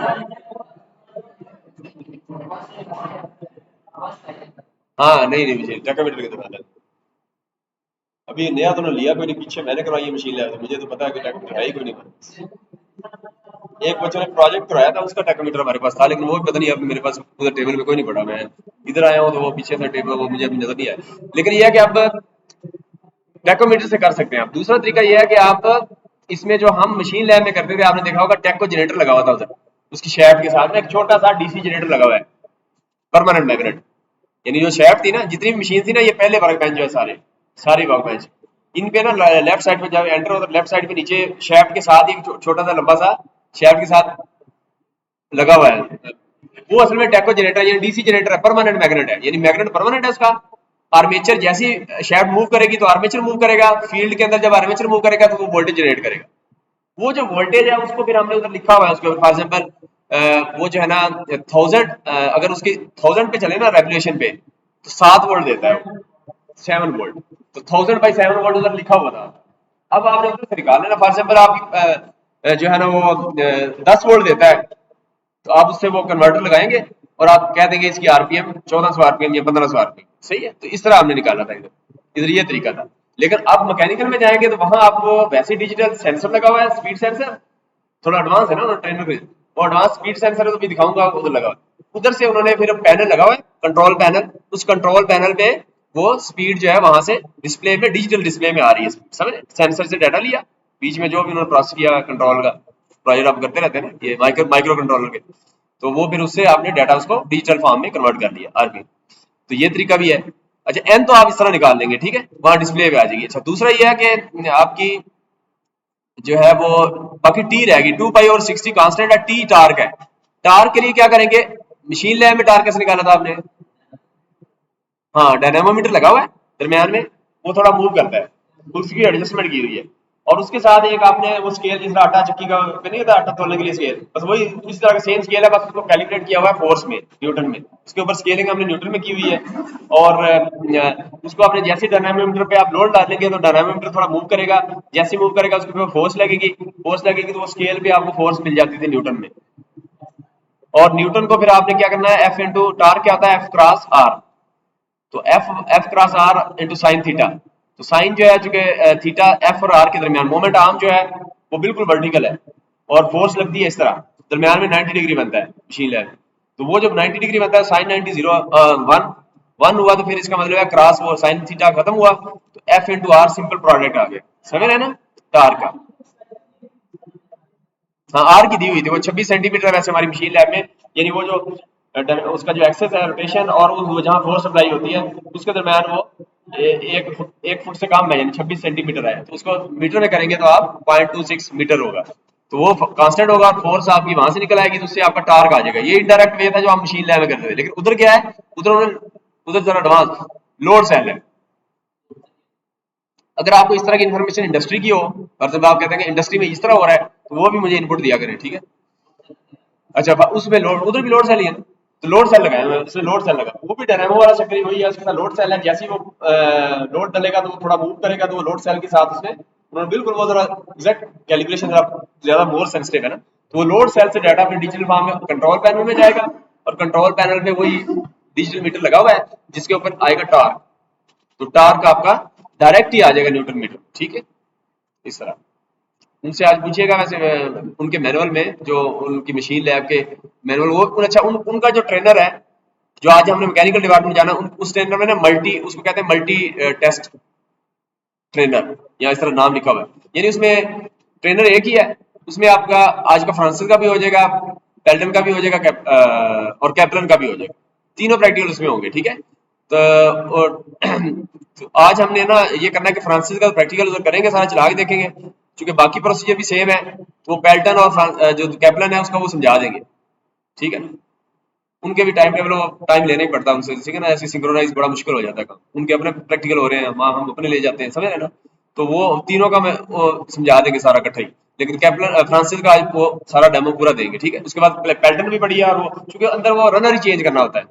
हाँ नहीं नहीं, मशीन टैकोमीटर की दुकान है। अभी नया तो लिया कोई नहीं, पीछे मैंने करवाई है मशीन लैब, तो मुझे तो पता है कि टैकोमीटर है ही कोई नहीं। एक बच्चों ने प्रोजेक्ट कराया था, उसका टैकोमीटर हमारे पास था, लेकिन वो भी पता नहीं अब मेरे पास उधर टेबल में कोई नहीं पड़ा। मैं इधर आया हूँ तो वो पीछे था टेबल, वो मुझे अभी नजर नहीं आया। लेकिन यह है कि आप टैकोमीटर से कर सकते हैं। आप दूसरा तरीका यह है कि आप इसमें जो हम मशीन लैब में करते थे, आपने देखा होगा टैको जनरेटर लगा हुआ था उधर, उसकी शैफ्ट के साथ में एक छोटा सा डीसी जनरेटर लगा हुआ है, परमानेंट मैग्नेट। यानी जो शैफ्ट थी ना, जितनी भी मशीन थी ना, ये पहले वर्क बेंच जो है सारे सारे वर्क बेंच, इन पे ना लेफ्ट साइड पे जब एंटर होता है, लेफ्ट साइड पे नीचे शैफ्ट के साथ एक छोटा सा लंबा सा शैफ्ट के साथ लगा हुआ है, वो असल में टैको जनरेटर यानी डीसी जनरेटर है, परमानेंट मैग्नेट है, यानी मैग्नेट परमानेंट है उसका। आर्मेचर जैसी शैफ्ट मूव करेगी तो आर्मेचर मूव करेगा, फील्ड के अंदर जब आर्मेचर मूव करेगा तो वो वोल्टेज जनरेट करेगा। वो जो वोल्टेज है उसको फिर हमने उधर लिखा हुआ है उसके ऊपर। फॉर एग्जाम्पल वो जो है ना 1000, अगर उसके 1000 पे चले ना रेगुलेशन पे, तो 7 वोल्ट देता है वो, 7 वोल्ट। तो 1000/7 वोल्ट उधर लिखा हुआ था। अब आपने उधर से निकाल लेना। फॉर एग्जाम्पल आप जो है ना वो 10 वोल्ट देता है, तो आप उससे वो कन्वर्टर लगाएंगे और आप कह देंगे इसकी आरपीएम 1400 आरपीएम या 1500 आरपीएम, सही है। तो इस तरह हमने निकाला था इधर, इधर ये तरीका था। लेकिन अब मैकेनिकल में जाएंगे तो वहां आपको वैसे डिजिटल सेंसर लगा हुआ है, स्पीड सेंसर, थोड़ा एडवांस है ना ट्रेनर पे, वो एडवांस स्पीड सेंसर है, तो भी दिखाऊंगा उधर लगा हुआ है। उधर से उन्होंने फिर पैनल लगा हुआ है, कंट्रोल पैनल, उस कंट्रोल पैनल पे वो स्पीड जो है वहां से डिस्प्ले में, डिजिटल डिस्प्ले में आ रही है, समझ, सेंसर से डाटा लिया, बीच में जो भी उन्होंने प्रोसेस किया कंट्रोल का, प्रोजेक्ट आप करते रहते हैं ना ये माइक्रो माइक्रो कंट्रोलर के, तो वो फिर उससे आपने डाटा उसको डिजिटल फॉर्म में कन्वर्ट कर दिया आरपी। तो ये तरीका भी है। अच्छा एन तो आप इस तरह निकाल लेंगे, ठीक है, वहां डिस्प्ले पे आ जाएगी। अच्छा दूसरा ये है कि आपकी जो है वो बाकी टी रहेगी, 2 पाई/60 कांस्टेंट है, टी टार्क है। टार्क के लिए क्या करेंगे, मशीन लैब में टार्क कैसे निकाला था आपने, हाँ डायनामोमीटर लगा हुआ है दरमियान में, वो थोड़ा मूव करता है, उसकी एडजस्टमेंट की हुई है। और उसके साथ एक आपने वो स्केल, जिस तरह आटा चक्की का नहीं होता आटा तोलने के लिए स्केल, बस वही इस तरह का सेम स्केल है, बस उसको कैलिब्रेट किया हुआ है फोर्स में, न्यूटन में, उसके ऊपर स्केलिंग हमने न्यूटन में की हुई है। और उसको आपने जैसे डायनामोमीटर पे आप लोड डालेंगे तो डायनामोमीटर थोड़ा मूव करेगा, जैसे मूव करेगा उसके ऊपर फोर्स लगेगी, फोर्स लगेगी तो वो स्केल पे आपको फोर्स मिल जाती थी न्यूटन में। और न्यूटन को फिर आपने क्या करना है, एफ इंटू टार क्या होता है, एफ क्रॉस आर। तो F F cross R into sine theta. तो साइन जो है चूंकि थीटा एफ और आर के दरमियान मोमेंट आर्म जो है वो बिल्कुल वर्टिकल है, और फोर्स लगती है इस तरह, दरमियान में 90 डिग्री बनता है मशीन लैब। तो वो जब 90 डिग्री बनता है, साइन 90 जीरो 1 हुआ, तो फिर इसका मतलब है क्रॉस वो साइन थीटा खत्म हुआ, तो F into R simple product आ गया, समझ रहे हैं ना। टार का। हाँ आर की दी हुई थी, वो 26 सेंटीमीटर है वैसे हमारी मशीन लैब में, यानी वो जो उसका जो एक्सेस है रोटेशन और वो जहाँ फोर्स अप्लाई होती है उसके दरम्यान वो एक फुट से कम है, यानी 26 सेंटीमीटर है, तो उसको मीटर में करेंगे तो आप 0.26 मीटर होगा, तो वो कांस्टेंट होगा और फोर्स आपकी वहां से निकल आएगी, तो उससे आपका टार्क आ जाएगा। ये इनडायरेक्ट वे था जो हम मशीन लैब में करते थे, लेकिन उधर क्या है, उधर जरा एडवांस लोड सेल है। अगर आपको इस तरह की इन्फॉर्मेशन इंडस्ट्री की हो, और जब आप कहते हैं कि इंडस्ट्री में इस तरह हो रहा है, तो वो भी मुझे इनपुट दिया करें, ठीक है। अच्छा उसमें लोड, उधर भी लोड सेल ही है, तो लोड सेल लगाया हुआ है, उसमें लोड सेल लगा, वो भी डायनामो वाला चक्कर ही वही है, उसके साथ लोड सेल है, जैसे ही वो लोड डलेगा तो वो थोड़ा मूव करेगा, तो वो लोड सेल के साथ उसमें उन्होंने बिल्कुल वो जरा एग्जैक्ट कैलिब्रेशन जरा ज्यादा मोर सेंसिटिव है ना, तो वो लोड सेल से डाटा अपने डिजिटल फॉर्म में कंट्रोल पैनल में जाएगा, और कंट्रोल पैनल पे वही डिजिटल मीटर लगा हुआ है जिसके ऊपर आएगा टार्क, तो टार्क आपका डायरेक्ट ही आ जाएगा न्यूटन मीटर, ठीक है। इस तरह उनसे आज पूछिएगा, वैसे उनके मैनुअल में जो उनकी मशीन लैब के मैनुअल, वो अच्छा उनका जो ट्रेनर है, जो आज हमने मैकेनिकल डिपार्टमेंट जाना, उस ट्रेनर में ना मल्टी, उसको कहते हैं मल्टी टेस्ट ट्रेनर, या इस तरह नाम लिखा हुआ है, यानी उसमें ट्रेनर एक ही है, उसमें आपका आज का फ्रांसिस का भी हो जाएगा, पेल्टन का भी हो जाएगा, और कैपलन का भी हो जाएगा, तीनों प्रैक्टिकल उसमें होंगे, ठीक है। तो और तो आज हमने ना ये करना है कि फ्रांसिस का प्रैक्टिकल उधर करेंगे, सारा चला के देखेंगे, क्योंकि बाकी प्रोसीजर भी सेम है, तो वो पेल्टन और जो कैपलन है उसका वो समझा देंगे, ठीक है ना। उनके भी टाइम टेबल, टाइम लेना ही पड़ता है उनसे, ठीक है ना, ऐसे सिंक्रोनाइज बड़ा मुश्किल हो जाता है काम, उनके अपने प्रैक्टिकल हो रहे हैं, हम अपने ले जाते हैं, समझ रहे हैं ना, तो वो तीनों का मैं वो समझा देंगे सारा इकट्ठा ही, लेकिन कैप्टन फ्रांसिस का आज वो सारा डेमो पूरा देंगे, ठीक है। उसके बाद पैटर्न भी बढ़िया, और वो क्योंकि अंदर वो रनर ही चेंज करना होता है,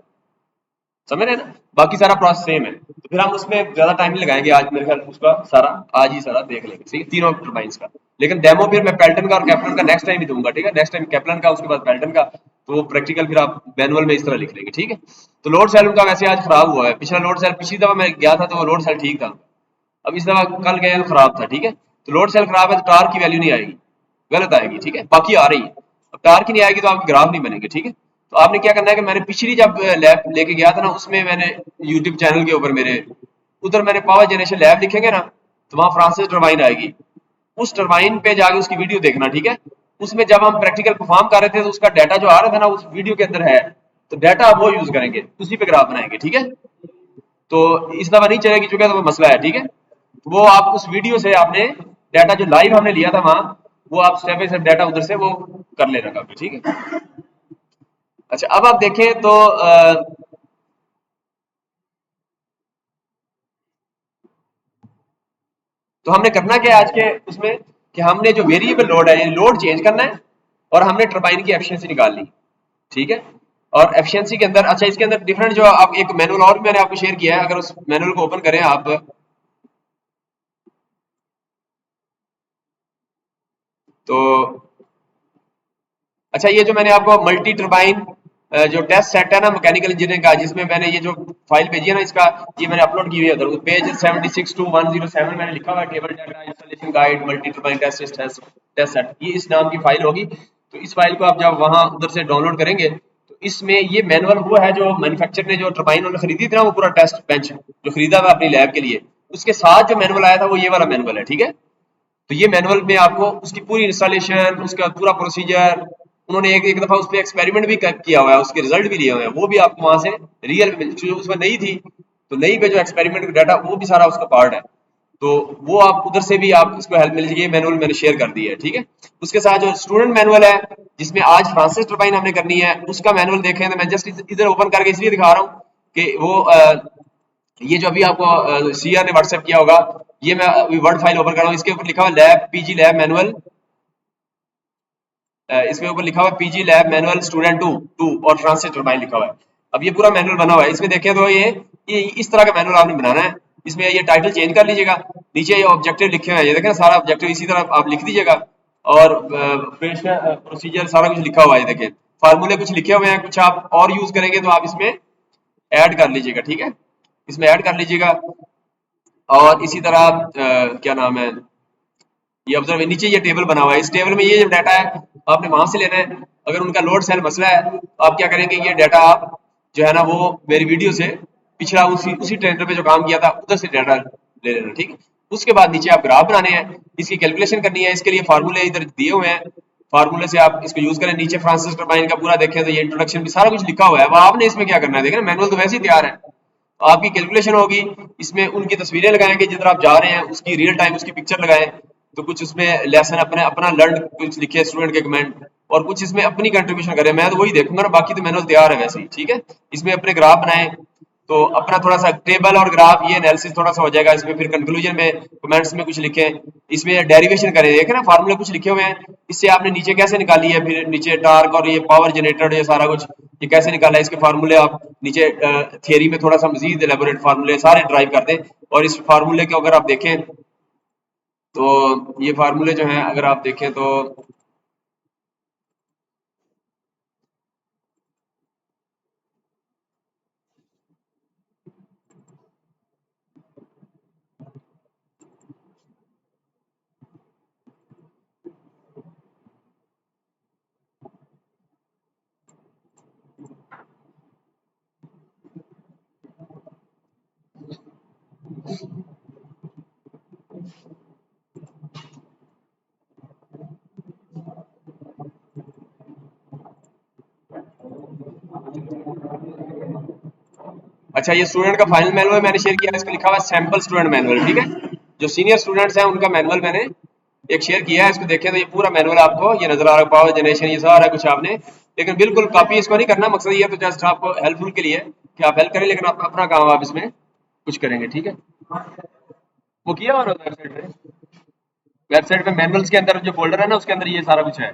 समझ रहे हैं ना, बाकी सारा प्रोसेस सेम है, तो फिर हम उसमें ज्यादा टाइम नहीं लगाएंगे, आज मेरे ख्याल उसका सारा आज ही सारा देख लेंगे, ठीक है, तीनों टर्बाइंस का। लेकिन डेमो फिर मैं पेल्टन का और कैप्टन का नेक्स्ट टाइम ही दूंगा, ठीक है, नेक्स्ट टाइम कैप्टन का, उसके बाद पेल्टन का, तो वो प्रैक्टिकल फिर आप मैनुअल में इस तरह लिख लेंगे, ठीक है। तो लोड सेल उनका वैसे आज खराब हुआ है, पिछला लोड सेल पिछली दफा मैं गया था तो वो लोड सेल ठीक था, अब इस दफा कल गए तो खराब था, ठीक है। तो लोड सेल खराब है तो टार्क की वैल्यू नहीं आएगी, गलत आएगी, ठीक है, बाकी आ रही है, अब टार्क की नहीं आएगी तो आपके ग्राफ नहीं बनेंगे, ठीक है। तो आपने क्या करना है कि मैंने पिछली जब लैब लेके गया था ना, उसमें मैंने यूट्यूब चैनल के ऊपर मेरे उधर मैंने पावर जनरेशन लैब लिखेंगे ना, तो वहां फ्रांसिस टर्बाइन आएगी, उस टर्बाइन पे जाके उसकी वीडियो देखना, ठीक है। उसमें जब हम प्रैक्टिकल परफॉर्म कर रहे थे तो उसका डाटा जो आ रहा था ना उस वीडियो के अंदर है, तो डाटा आप वो यूज करेंगे, उसी पे ग्राफ बनाएंगे, ठीक है। तो इस दफा नहीं चलेगी चूंकि तो मसला है, ठीक है। तो वो आप उस वीडियो से आपने डाटा जो लाइव हमने लिया था वहां, वो आप स्टेप बाय स्टेप डाटा उधर से वो कर लेना काफी, ठीक है। अच्छा अब आप देखें तो तो हमने करना क्या है आज के उसमें, कि हमने जो वेरिएबल लोड है लोड चेंज करना है, और हमने टर्बाइन की एफिशिएंसी निकालनी, ठीक है। और एफिशिएंसी के अंदर अच्छा इसके अंदर डिफरेंट जो आप एक मैनुअल और भी मैंने आपको शेयर किया है, अगर उस मैनुअल को ओपन करें आप, तो अच्छा ये जो मैंने आपको मल्टी टर्बाइन जो टेस्ट सेट है ना मैकेनिकल इंजीनियरिंग का, जिसमें मैंने ये जो फाइल भेजी है ना इसका, ये मैंने अपलोड की हुई है उधर, पेज 76 to 107 मैंने लिखा हुआ है, table diagram installation guide multi turbine test set, ये इस नाम की फाइल होगी। तो इस फाइल को आप जब वहां उधर से डाउनलोड करेंगे, तो इसमें ये मैनुअल वो है जो मैन्युफैक्चर ने जो टर्बाइन उन्होंने खरीदी थी ना, वो पूरा टेस्ट बेंच जो खरीदा था अपनी लैब के लिए, उसके साथ जो मैनुअल आया था वो ये वाला मैनुअल है, ठीक है। तो ये मैनुअल में आपको उसकी पूरी इंस्टॉलेशन, उसका पूरा प्रोसीजर, उन्होंने एक दफा उस पर एक्सपेरिमेंट भी किया हुआ है, उसके रिजल्ट भी लिए हुए हैं, वो भी आपको वहां से रियल जो उसमें नई थी, तो नई पे जो एक्सपेरिमेंट डाटा वो भी सारा उसका पार्ट है, तो वो आप उधर से भी आप इसको हेल्प मिल जाएगी, मैनुअल मैंने शेयर कर दी है, ठीक है। उसके साथ जो स्टूडेंट मैनुअल है जिसमें आज फ्रांसिस टर्बाइन हमने करनी है, उसका मैनुअल देखें तो मैं जस्ट इधर ओपन करके इसलिए दिखा रहा हूँ कि वो ये जो अभी आपको सीआर ने व्हाट्सएप किया होगा, ये मैं अभी वर्ड फाइल ओपन कर रहा हूँ, इसके ऊपर लिखा हुआ लैब पीजी लैब मैनुअल, इसके ऊपर लिखा हुआ है PG lab manual student two two और फ्रांसिस टर्बाइन लिखा हुआ है। अब ये पूरा मैनुअल बना हुआ है, इसमें देखें तो ये इस तरह का मैनुअल आपने बनाना है, इसमें ये टाइटल चेंज कर लीजिएगा, नीचे ये ऑब्जेक्टिव लिखे हुए हैं, ये देखें सारा ऑब्जेक्टिव इसी तरह आप लिख दीजिएगा, और प्रोसीजर सारा कुछ लिखा हुआ है, देखें फार्मूले कुछ लिखे हुए हैं, कुछ आप और यूज करेंगे तो आप इसमें ऐड कर लीजिएगा, ठीक है, इसमें ऐड कर लीजिएगा। और इसी तरह क्या नाम है, ये ऑब्जर्व नीचे ये टेबल बना हुआ है, इस टेबल में ये जो डाटा है आपने वहां से लेना है, अगर उनका लोड सेल मसला है तो आप क्या करेंगे, ये डाटा आप जो है ना वो मेरी वीडियो से पिछला उसी उसी ट्रेंडर पे जो काम किया था उधर से डाटा ले लेना, ठीक है। उसके बाद नीचे आप ग्राफ बनाने हैं, इसकी कैलकुलेशन करनी है, इसके लिए फार्मूले इधर दिए हुए हैं, फार्मूले से आप इसको यूज करें। नीचे फ्रांसिस टर्बाइन का पूरा देखें तो ये इंट्रोडक्शन भी सारा कुछ लिखा हुआ है। अब आपने इसमें क्या करना है, देखें मैनुअल तो वैसे ही तैयार है, तो आपकी कैलकुलेशन होगी, इसमें उनकी तस्वीरें लगाएंगे जिधर आप जा रहे हैं, उसकी रियल टाइम उसकी पिक्चर लगाएं, तो कुछ उसमें लेसन अपने अपना लर्न कुछ लिखे स्टूडेंट के कमेंट, और कुछ इसमें अपनी कंट्रीब्यूशन करें। मैं तो वही देखूंगा ना, बाकी तो मैनुअल तैयार है वैसे ही, ठीक है। इसमें अपने ग्राफ बनाएं, तो अपना थोड़ा सा टेबल और ग्राफ ये एनालिसिस थोड़ा सा हो जाएगा। इसमें फिर कंक्लूजन में कमेंट्स में कुछ लिखें, इसमें डेरिवेशन करें, देखें ना फार्मूले कुछ लिखे हुए हैं, इससे आपने नीचे कैसे निकाली है, फिर नीचे टार्क और ये पावर जनरेटेड ये सारा कुछ ये कैसे निकाला है, इसके फार्मूले आप नीचे थियरी में थोड़ा सा मजीद एलेबोरेट फार्मूले सारे ड्राइव कर दें। और इस फार्मूले के अगर आप देखें तो ये फार्मूले जो हैं अगर आप देखें तो अच्छा, ये स्टूडेंट का फाइनल मैनुअल मैंने शेयर किया है, इसको लिखा हुआ है सैंपल स्टूडेंट मैनुअल, ठीक है। जो सीनियर स्टूडेंट्स हैं उनका मैनुअल मैंने एक शेयर किया है, इसको देखें तो ये पूरा मैनुअल आपको ये नजर आ रहा है, पावर जनरेशन ये सारा कुछ आपने, लेकिन बिल्कुल कॉपी इसको नहीं करना, मकसद ये तो जस्ट आपको हेल्पफुल के लिए कि आप हेल्प करें, लेकिन आप अपना काम आप इसमें कुछ करेंगे, ठीक है। वो किया हुआ ना वेबसाइट पे मैनुअल्स के अंदर जो फोल्डर है ना उसके अंदर ये सारा कुछ है।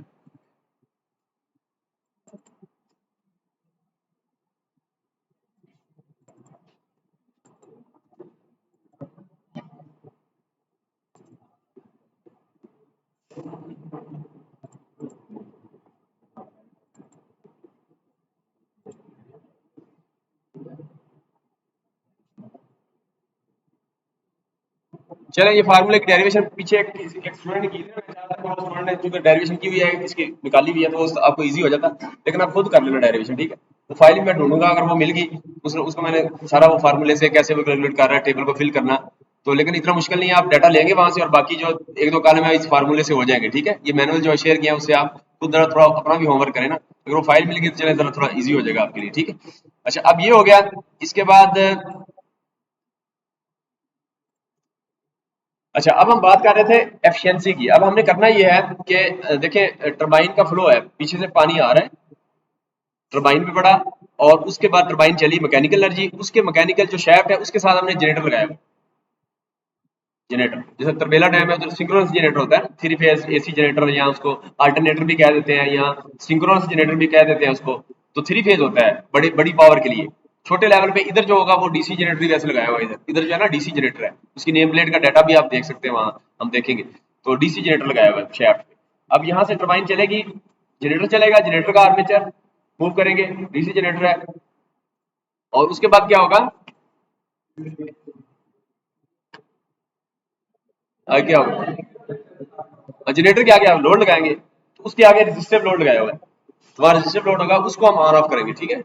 चलें, ये फार्मूले की डेरिवेशन पीछे एक स्टूडेंट ने की थी ना, मैं चाहता था वो स्टूडेंट ने चूंकि डेरिवेशन की हुई है इसकी निकाली हुई है तो आपको इजी हो जाता, लेकिन आप खुद कर लेना डेरिवेशन, ठीक है। तो फाइल मैं ढूंढूंगा, अगर वो मिल गई उसने उसको मैंने सारा वो फार्मूले से कैसे वो कैलकुलेट कर रहा है टेबल को फिल करना, तो लेकिन इतना मुश्किल नहीं है, आप डाटा लेंगे वहां से और बाकी जो एक दो कॉलम है इस फार्मूले से हो जाएंगे, ठीक है। ये मैनुअल जो शेयर किया है उससे आप खुद जरा थोड़ा अपना भी होमवर्क करें ना, अगर वो फाइल मिल गई तो चले जरा थोड़ा ईजी हो जाएगा आपके लिए, ठीक है। अच्छा, अब ये हो गया, इसके बाद अच्छा अब हम बात कर रहे थे एफिशिएंसी की। अब हमने करना ये है कि देखें टरबाइन का फ्लो है, पीछे से पानी आ रहा है, टरबाइन पे पड़ा, और उसके बाद टरबाइन चली मैकेनिकल एनर्जी, उसके मैकेनिकल जो शैफ्ट है उसके साथ हमने जनरेटर लगाया हुआ। जनरेटर जैसे तरबेला डैम है उधर सिंक्रोनस जनरेटर होता है, थ्री फेज एसी जनरेटर, या उसको अल्टरनेटर भी कह देते हैं, या सिंक्रोनस जनरेटर भी कह देते हैं उसको। तो थ्री फेज होता है बड़ी बड़ी पावर के लिए। छोटे लेवल पे इधर जो होगा वो डीसी जनरेटर ही वैसे लगाया हुआ है, इधर इधर जो है ना डीसी जनरेटर है, उसकी नेम प्लेट का डाटा भी आप देख सकते हैं वहां, हम देखेंगे। तो डीसी जनरेटर लगाया हुआ है शैफ्ट पे। अब यहाँ से टरबाइन चलेगी, जनरेटर चलेगा, जनरेटर का आर्मेचर मूव करेंगे, डीसी जनरेटर है, और उसके बाद क्या होगा, क्या होगा, जनरेटर के आगे हम लोड लगाएंगे, तो उसके आगे रजिस्टिव लोड लगाया हुआ है, तो वहां रजिस्टिव लोड होगा, उसको हम ऑन ऑफ करेंगे, ठीक है।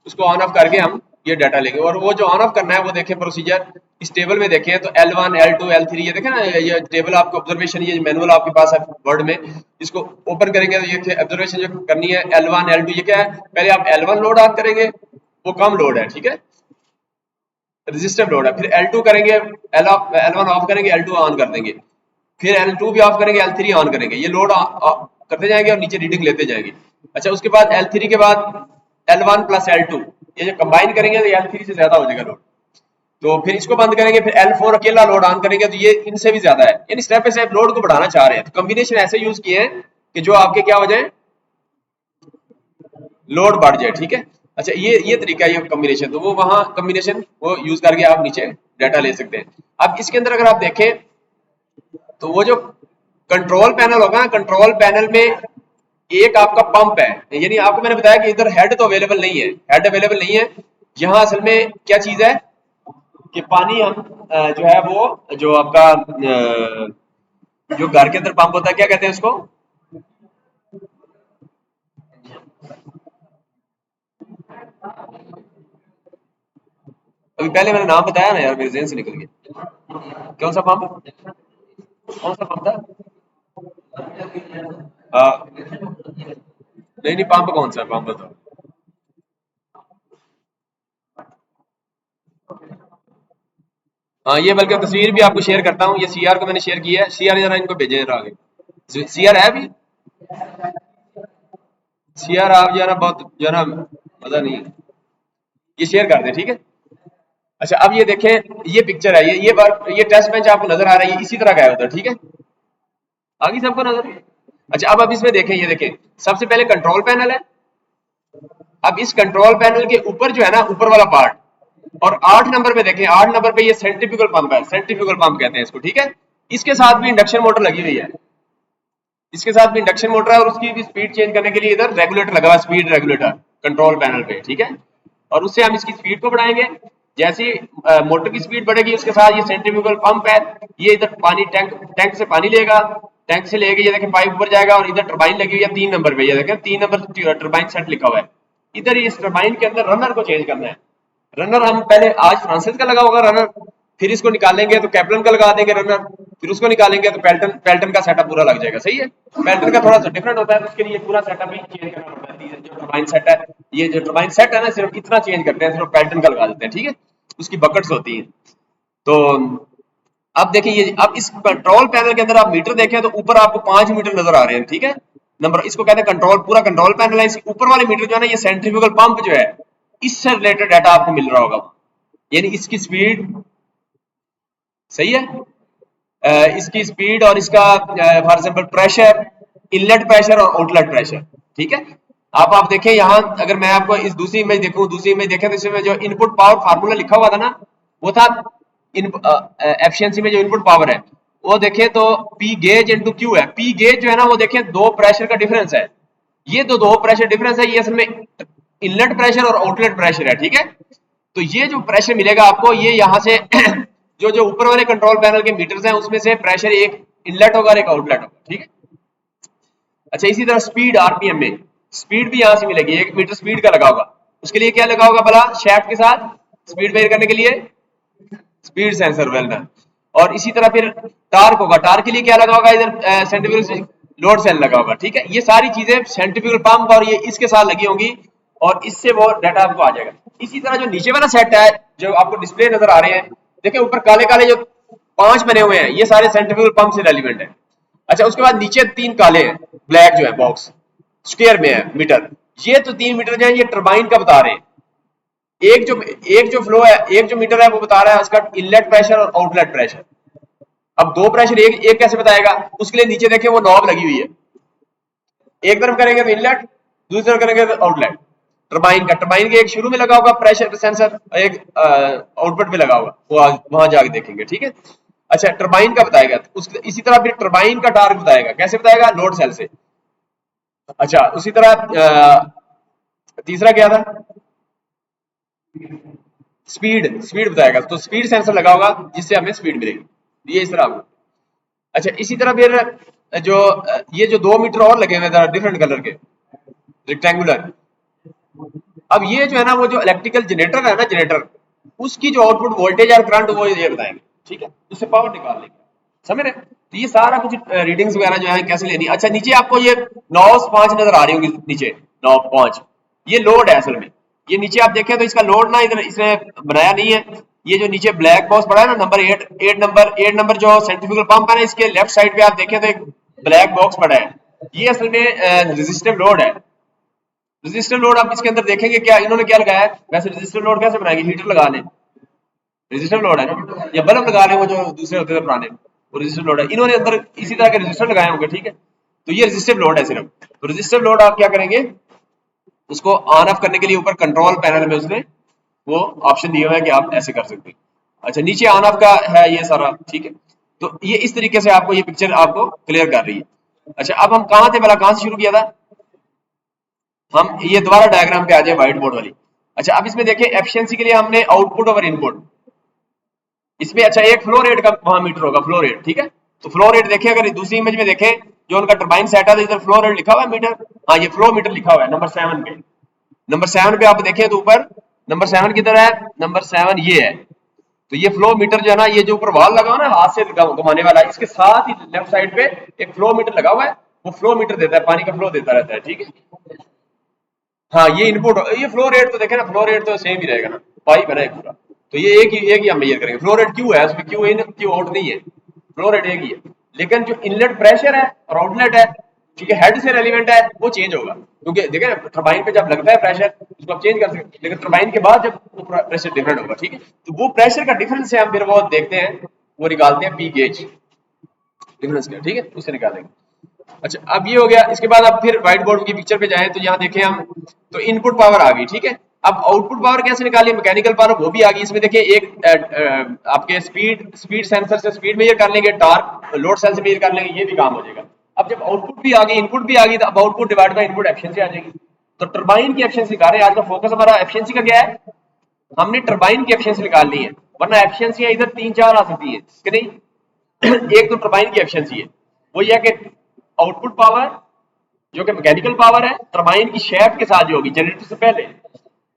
उसको ऑन ऑफ करके हम ये डाटा लेंगे, और वो जो ऑन ऑफ करना है वो देखें प्रोसीजर इस टेबल में देखें, तो L1 L2 L3 ये देखें ना, ये टेबल आपको ऑब्जर्वेशन, ये मैनुअल आपके पास है वर्ड में, इसको ओपन करेंगे तो ये ऑब्जर्वेशन जो करनी है L1 L2 ये क्या है, पहले आप L1 लोड ऑन करेंगे, वो कम लोड है, ठीक है, रजिस्टिव लोड है, फिर L2 करेंगे, L1 ऑफ करेंगे, L2 ऑन कर देंगे, फिर L2 भी ऑफ करेंगे, L3 ऑन करेंगे, ये लोड करते जाएंगे और नीचे रीडिंग लेते जाएंगे। अच्छा, उसके बाद L3 के बाद L1 प्लस L2 ये जो कंबाइन करेंगे तो L3 से ज्यादा हो जाएगा लोड, तो फिर इसको बंद करेंगे, फिर L4 अकेला लोड ऑन करेंगे तो ये इनसे भी ज्यादा है, यानी स्टेप बाय स्टेप लोड को बढ़ाना चाह रहे हैं, तो कॉम्बिनेशन ऐसे यूज किए हैं कि जो आपके क्या हो जाए, लोड बढ़ जाए, ठीक है। अच्छा, ये तरीका है, ये कॉम्बिनेशन, तो वो वहां कॉम्बिनेशन वो यूज करके आप नीचे डाटा ले सकते हैं। अब इसके अंदर अगर आप देखें तो वो जो कंट्रोल पैनल होगा ना, कंट्रोल पैनल में एक आपका पंप है, यानी आपको मैंने बताया कि इधर हेड तो अवेलेबल नहीं है, हेड अवेलेबल नहीं है, यहाँ असल में क्या चीज है कि पानी हम जो है वो जो आपका जो घर के अंदर पंप होता है क्या कहते हैं उसको, अभी पहले मैंने नाम बताया ना यार, मेरे जहन से निकल गया, कौन सा पंप? कौन सा पंप था? नहीं नहीं, पंप कौन सा है, पंप बताओ। हाँ, ये बल्कि तस्वीर भी आपको शेयर करता हूँ, ये सीआर को मैंने शेयर किया है। सीआर जरा इनको भेजे जरा आगे। सीआर है अभी? सीआर आप जो है ना बहुत जो है ना मजा नहीं है। ये शेयर कर दे, ठीक है। अच्छा, अब ये देखें, ये पिक्चर है, ये टेस्ट बेंच आपको नजर आ रहा है, ये इसी तरह का है उधर, ठीक है। आगे सबको नजर। अच्छा, अब इसमें देखें, ये देखें, सबसे पहले कंट्रोल पैनल है। अब इस कंट्रोल पैनल के ऊपर जो है ना, ऊपर वाला पार्ट, और 8 नंबर पे देखें, 8 नंबर पे ये सेंट्रीफ्यूगल पंप है, सेंट्रीफ्यूगल पंप कहते हैं इसको, ठीक है। इसके साथ भी इंडक्शन मोटर लगी हुई है, इसके साथ भी इंडक्शन मोटर है, और उसकी भी स्पीड चेंज करने के लिए इधर रेगुलेटर लगा हुआ है, स्पीड रेगुलेटर कंट्रोल पैनल पे, ठीक है। और उससे हम इसकी स्पीड को बढ़ाएंगे। जैसी मोटर की स्पीड बढ़ेगी, उसके साथ ये सेंट्रीफ्यूगल पंप है, ये इधर पानी टैंक टैंक से पानी लेगा, टैंक से लेके ये देखें पाइप ऊपर जाएगा, और इधर टरबाइन लगी हुई है 3 नंबर पे, ये देखें 3 नंबर टरबाइन सेट लिखा हुआ है। इधर इस टरबाइन के अंदर रनर को चेंज करना है। रनर हम पहले आज फ्रांसिस का लगा होगा रनर, फिर इसको निकालेंगे तो कैप्लन का लगा देंगे रनर, फिर उसको निकालेंगे तो पेल्टन पेल्टन का सेटअप पूरा लग जाएगा, सही है। पेल्टन का थोड़ा सा डिफरेंट होता है, तो उसके लिए पूरा सेटअप ही चेंज करना पड़ता है। जो टर्बाइन सेट है, ये जो टर्बाइन सेट है ना, सिर्फ इतना चेंज करते हैं, सिर्फ पेल्टन का लगा देते हैं, ठीक है। उसकी बकेट्स होती हैं। तो अब देखिए, ये अब इस कंट्रोल पैनल के अंदर आप मीटर देखें तो ऊपर आपको 5 मीटर नजर आ रहे हैं, ठीक है। नंबर, इसको कहते हैं कंट्रोल, पूरा कंट्रोल पैनल है। इसके ऊपर वाले मीटर जो है ना, ये सेंट्रीफ्यूगल पंप जो है, इससे रिलेटेड डाटा आपको मिल रहा होगा, यानी इसकी स्पीड, सही है। इसकी स्पीड और इसका for example pressure, inlet pressure और आउटलेट प्रेशर, ठीक है। आप देखें यहाँ, अगर मैं आपको इस दूसरी इमेज देखूं, दूसरी इमेज देखें तो इसमें जो इनपुट पावर फार्मूला लिखा हुआ था ना, वो था एफिशिएंसी में जो इनपुट पावर है, वो देखें तो पी गेज इंटू क्यू है। पी गेज जो है ना, वो देखें दो प्रेशर का डिफरेंस है, ये दो प्रेशर डिफरेंस है, ये असल में इनलेट प्रेशर और आउटलेट प्रेशर है, ठीक है। तो ये जो प्रेशर मिलेगा आपको, ये यहाँ से जो जो ऊपर वाले कंट्रोल पैनल के मीटर्स हैं, उसमें से प्रेशर एक इनलेट होगा और एक आउटलेट होगा, ठीक है। अच्छा, इसी तरह स्पीड आरपीएम में स्पीड भी यहाँ से मिलेगी, 1 मीटर स्पीड का लगा होगा। उसके लिए क्या लगा होगा भला, शैफ्ट के साथ स्पीड मेजर करने के लिए स्पीड सेंसर वेलनर। और इसी तरह फिर टार्क होगा, टार्क के लिए क्या लगा होगा, इधर सेंट्रीफ्यूगल लोड सेल लगा होगा, ठीक है। ये सारी चीजें सेंट्रीफ्यूगल पंप और ये इसके साथ लगी होंगी, और इससे वो डाटा आपको आ जाएगा। इसी तरह जो नीचे वाला सेट है, जो आपको डिस्प्ले नजर आ रहे हैं, देखिए ऊपर काले काले जो 5 बने हुए हैं, ये सारे सेंट्रीफ्यूगल पंप से रेलिवेंट है। अच्छा, उसके बाद नीचे 3 काले हैं, ब्लैक जो है बॉक्स स्क्वायर में है मीटर, ये तो 3 मीटर जो है, ये टरबाइन का बता रहे हैं। एक जो फ्लो है, एक जो मीटर है, वो बता रहा है उसका इनलेट प्रेशर और आउटलेट प्रेशर। अब दो प्रेशर एक एक कैसे बताएगा, उसके लिए नीचे देखें वो नॉब लगी हुई है, एक तरफ करेंगे तो इनलेट, दूसरी तरफ करेंगे तो आउटलेट। टरबाइन के एक शुरू में लगा होगा प्रेशर सेंसर, एक आउटपुट में लगा होगा, वो वहां जाके देखेंगे, ठीक है। अच्छा, टरबाइन का बताएगा, इसी तरह फिर टरबाइन का टार्क बताएगा, कैसे बताएगा, लोड सेल से। अच्छा, उसी तरह तीसरा क्या था, स्पीड स्पीड बताएगा, तो स्पीड सेंसर लगा होगा जिससे हमें स्पीड मिलेगी, ये इस तरह। अच्छा, इसी तरह फिर जो ये जो 2 मीटर और लगे हुए हैं डिफरेंट कलर के रेक्टेंगुलर, अब ये जो है ना, वो जो इलेक्ट्रिकल जनरेटर है ना, जनरेटर, उसकी जो आउटपुट वोल्टेज और करंट वो ये बताएंगे, ठीक है, उससे पावर निकाल लेंगे, समझ रहे। तो ये सारा कुछ रीडिंग्स वगैरह जो है कैसे लेनी। अच्छा, नीचे आपको ये नॉब्स 5 नजर आ रही होंगी, नीचे नॉब 5, ये लोड है असल में। ये नीचे आप देखें तो इसका लोड ना इधर इसने बनाया नहीं है, ये जो नीचे ब्लैक बॉक्स पड़ा है ना, नंबर 8 नंबर जो सेंट्रीफ्यूगल पंप है ना, इसके लेफ्ट साइड पे आप देखें तो एक ब्लैक बॉक्स पड़ा है, ये असल में रेजिस्टिव लोड है। रेजिस्टिव लोड आप इसके अंदर देखेंगे क्या इन्होंने क्या लगाया है, वैसे रेजिस्टिव लोड कैसे बनाएंगे, हीटर लगा लें, रेजिस्टिव लोड है ना, या बल्ब लगा लें, वो जो दूसरे होते थे पुराने, वो रेजिस्टिव लोड है। इन्होंने अंदर इसी तरह के रेजिस्टर लगाए होंगे, ठीक है। तो ये रेजिस्टिव लोड है सिर्फ। तो रेजिस्टिव लोड आप क्या करेंगे, उसको ऑन ऑफ करने के लिए ऊपर कंट्रोल पैनल में उसने वो ऑप्शन दिया हुआ है कि आप ऐसे कर सकते हैं। अच्छा, नीचे ऑन ऑफ का है ये सारा, ठीक है। तो ये इस तरीके से आपको ये पिक्चर आपको क्लियर कर रही है। अच्छा, अब हम कहाँ थे, पहला कहाँ से शुरू किया था, हम ये दोबारा डायग्राम पे आ जाए, व्हाइट बोर्ड वाली। अच्छा, अब इसमें देखिए एफिशिएंसी के लिए हमने आउटपुट और इनपुट इसमें, अच्छा एक फ्लो रेट का वहां मीटर होगा, फ्लो रेट, ठीक है। तो फ्लो रेट देखें, अगर दूसरी इमेज में देखें, जो उनका टरबाइन सेट है, इधर फ्लो रेट लिखा हुआ है मीटर, हाँ ये फ्लो मीटर लिखा हुआ है नंबर 7 पे। नंबर 7 पे आप देखें तो ऊपर नंबर 7 किधर है, नंबर 7 ये है। तो ये फ्लो मीटर जो है ना, ये जो ऊपर वॉल लगा हुआ ना हाथ से घुमाने वाला, इसके साथ ही लेफ्ट साइड पे एक फ्लो मीटर लगा हुआ है, वो फ्लो मीटर देता है, पानी का फ्लो देता रहता है, ठीक है। हाँ ये इनपुट, ये फ्लो रेट तो देखे ना, फ्लो रेट तो सेम ही रहेगा ना, पाइप है ना एक पूरा, तो ये एक ही हम मेजर करेंगे। फ्लो रेट क्यू है, उसमें क्यू इन क्यू आउट नहीं है, फ्लो रेट एक ही है। लेकिन जो इनलेट प्रेशर है और आउटलेट है, क्योंकि हेड से रेलिवेंट है, वो चेंज होगा, क्योंकि देखे ना टरबाइन पे जब लगता है प्रेशर उसको आप चेंज कर सकते हैं, लेकिन टरबाइन के बाद जब वो प्रेशर डिफरेंट होगा, ठीक है। तो वो प्रेशर का डिफरेंस है, हम फिर वो देखते हैं, वो निकालते हैं पी गेज डिफरेंस का, ठीक है, उससे निकालेंगे। अच्छा अब ये हो गया, इसके बाद अब फिर व्हाइट बोर्ड की पिक्चर पे जाएं तो यहाँ देखें हम, तो इनपुट पावर आ गई, ठीक है। अब आउटपुट पावर कैसे निकालिए, मैकेनिकल पावर वो भी आ गई। इसमें देखिए एक आपके स्पीड सेंसर से स्पीड मेजर कर लेंगे, टार्क लोड सेल से मेजर कर लेंगे, ये भी काम हो जाएगा। अब जब आउटपुट भी आ गई, इनपुट भी आ गई, तो अब output divide by input efficiency आ जाएगी। तो टरबाइन की एफिशिएंसी निकाल रहे हैं, आज का फोकस हमारा एफिशिएंसी का क्या है, हमने टरबाइन की एफिशिएंसी निकालनी है, वरना एफिशिएंसी इधर 3-4 आ सकती है कि नहीं। एक तो टरबाइन की एफिशिएंसी है, वो ये है कि आउटपुट पावर जो कि मैकेनिकल पावर है, टरबाइन की शेफ्ट के साथ जो होगी जनरेटर से पहले,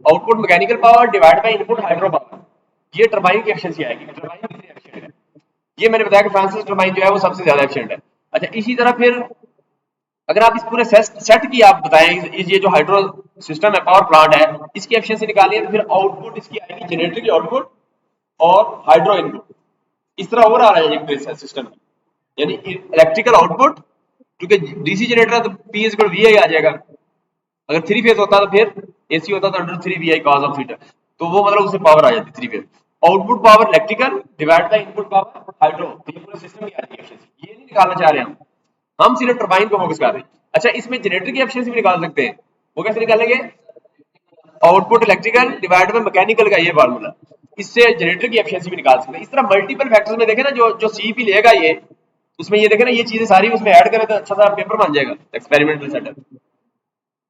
output mechanical power divide by input hydro power, ये टरबाइन की एफिशिएंसी आएगी। टरबाइन कितनी एफिशिएंट है, ये मैंने बताया कि फ्रांसिस टरबाइन जो है वो सबसे ज्यादा एफिशिएंट है। अच्छा इसी तरह फिर अगर आप इस पूरे सेट की आप बताएं, ये जो हाइड्रो सिस्टम है, पावर प्लांट है, इसकी एफिशिएंसी निकालनी है, तो फिर आउटपुट इसकी आएगी जनरेटर की आउटपुट और हाइड्रो इनपुट, इस तरह ओवरऑल आ जाएगी सिस्टम की, यानी इलेक्ट्रिकल आउटपुट, क्योंकि डीसी जनरेटर है तो पी इज इक्वल वी आ जाएगा, अगर थ्री फेज होता तो फिर एसी होता तो under 3 V cos of theta, तो वो मतलब उससे पावर आ जाती three phase. Output power electrical divide by input power hydro, तो ये पूरा सिस्टम ही आ रही है, ये नहीं निकालना चाह रहे हम सिर्फ टरबाइन को फोकस कर रहे हैं। अच्छा इसमें जनरेटर की एफिशिएंसी भी निकाल सकते हैं, वो कैसे निकालेंगे, output electrical divide by mechanical का ये फार्मूला, इससे जनरेटर की एफिशिएंसी भी निकाल सकते हैं। इस तरह मल्टीपल फैक्टर्स में देखें ना, जो जो सीईपी लेगा ये, उसमें ये देखें ना, ये चीजें सारी उसमें ऐड करें तो अच्छा सा पेपर बन जाएगा एक्सपेरिमेंटल सेटअप,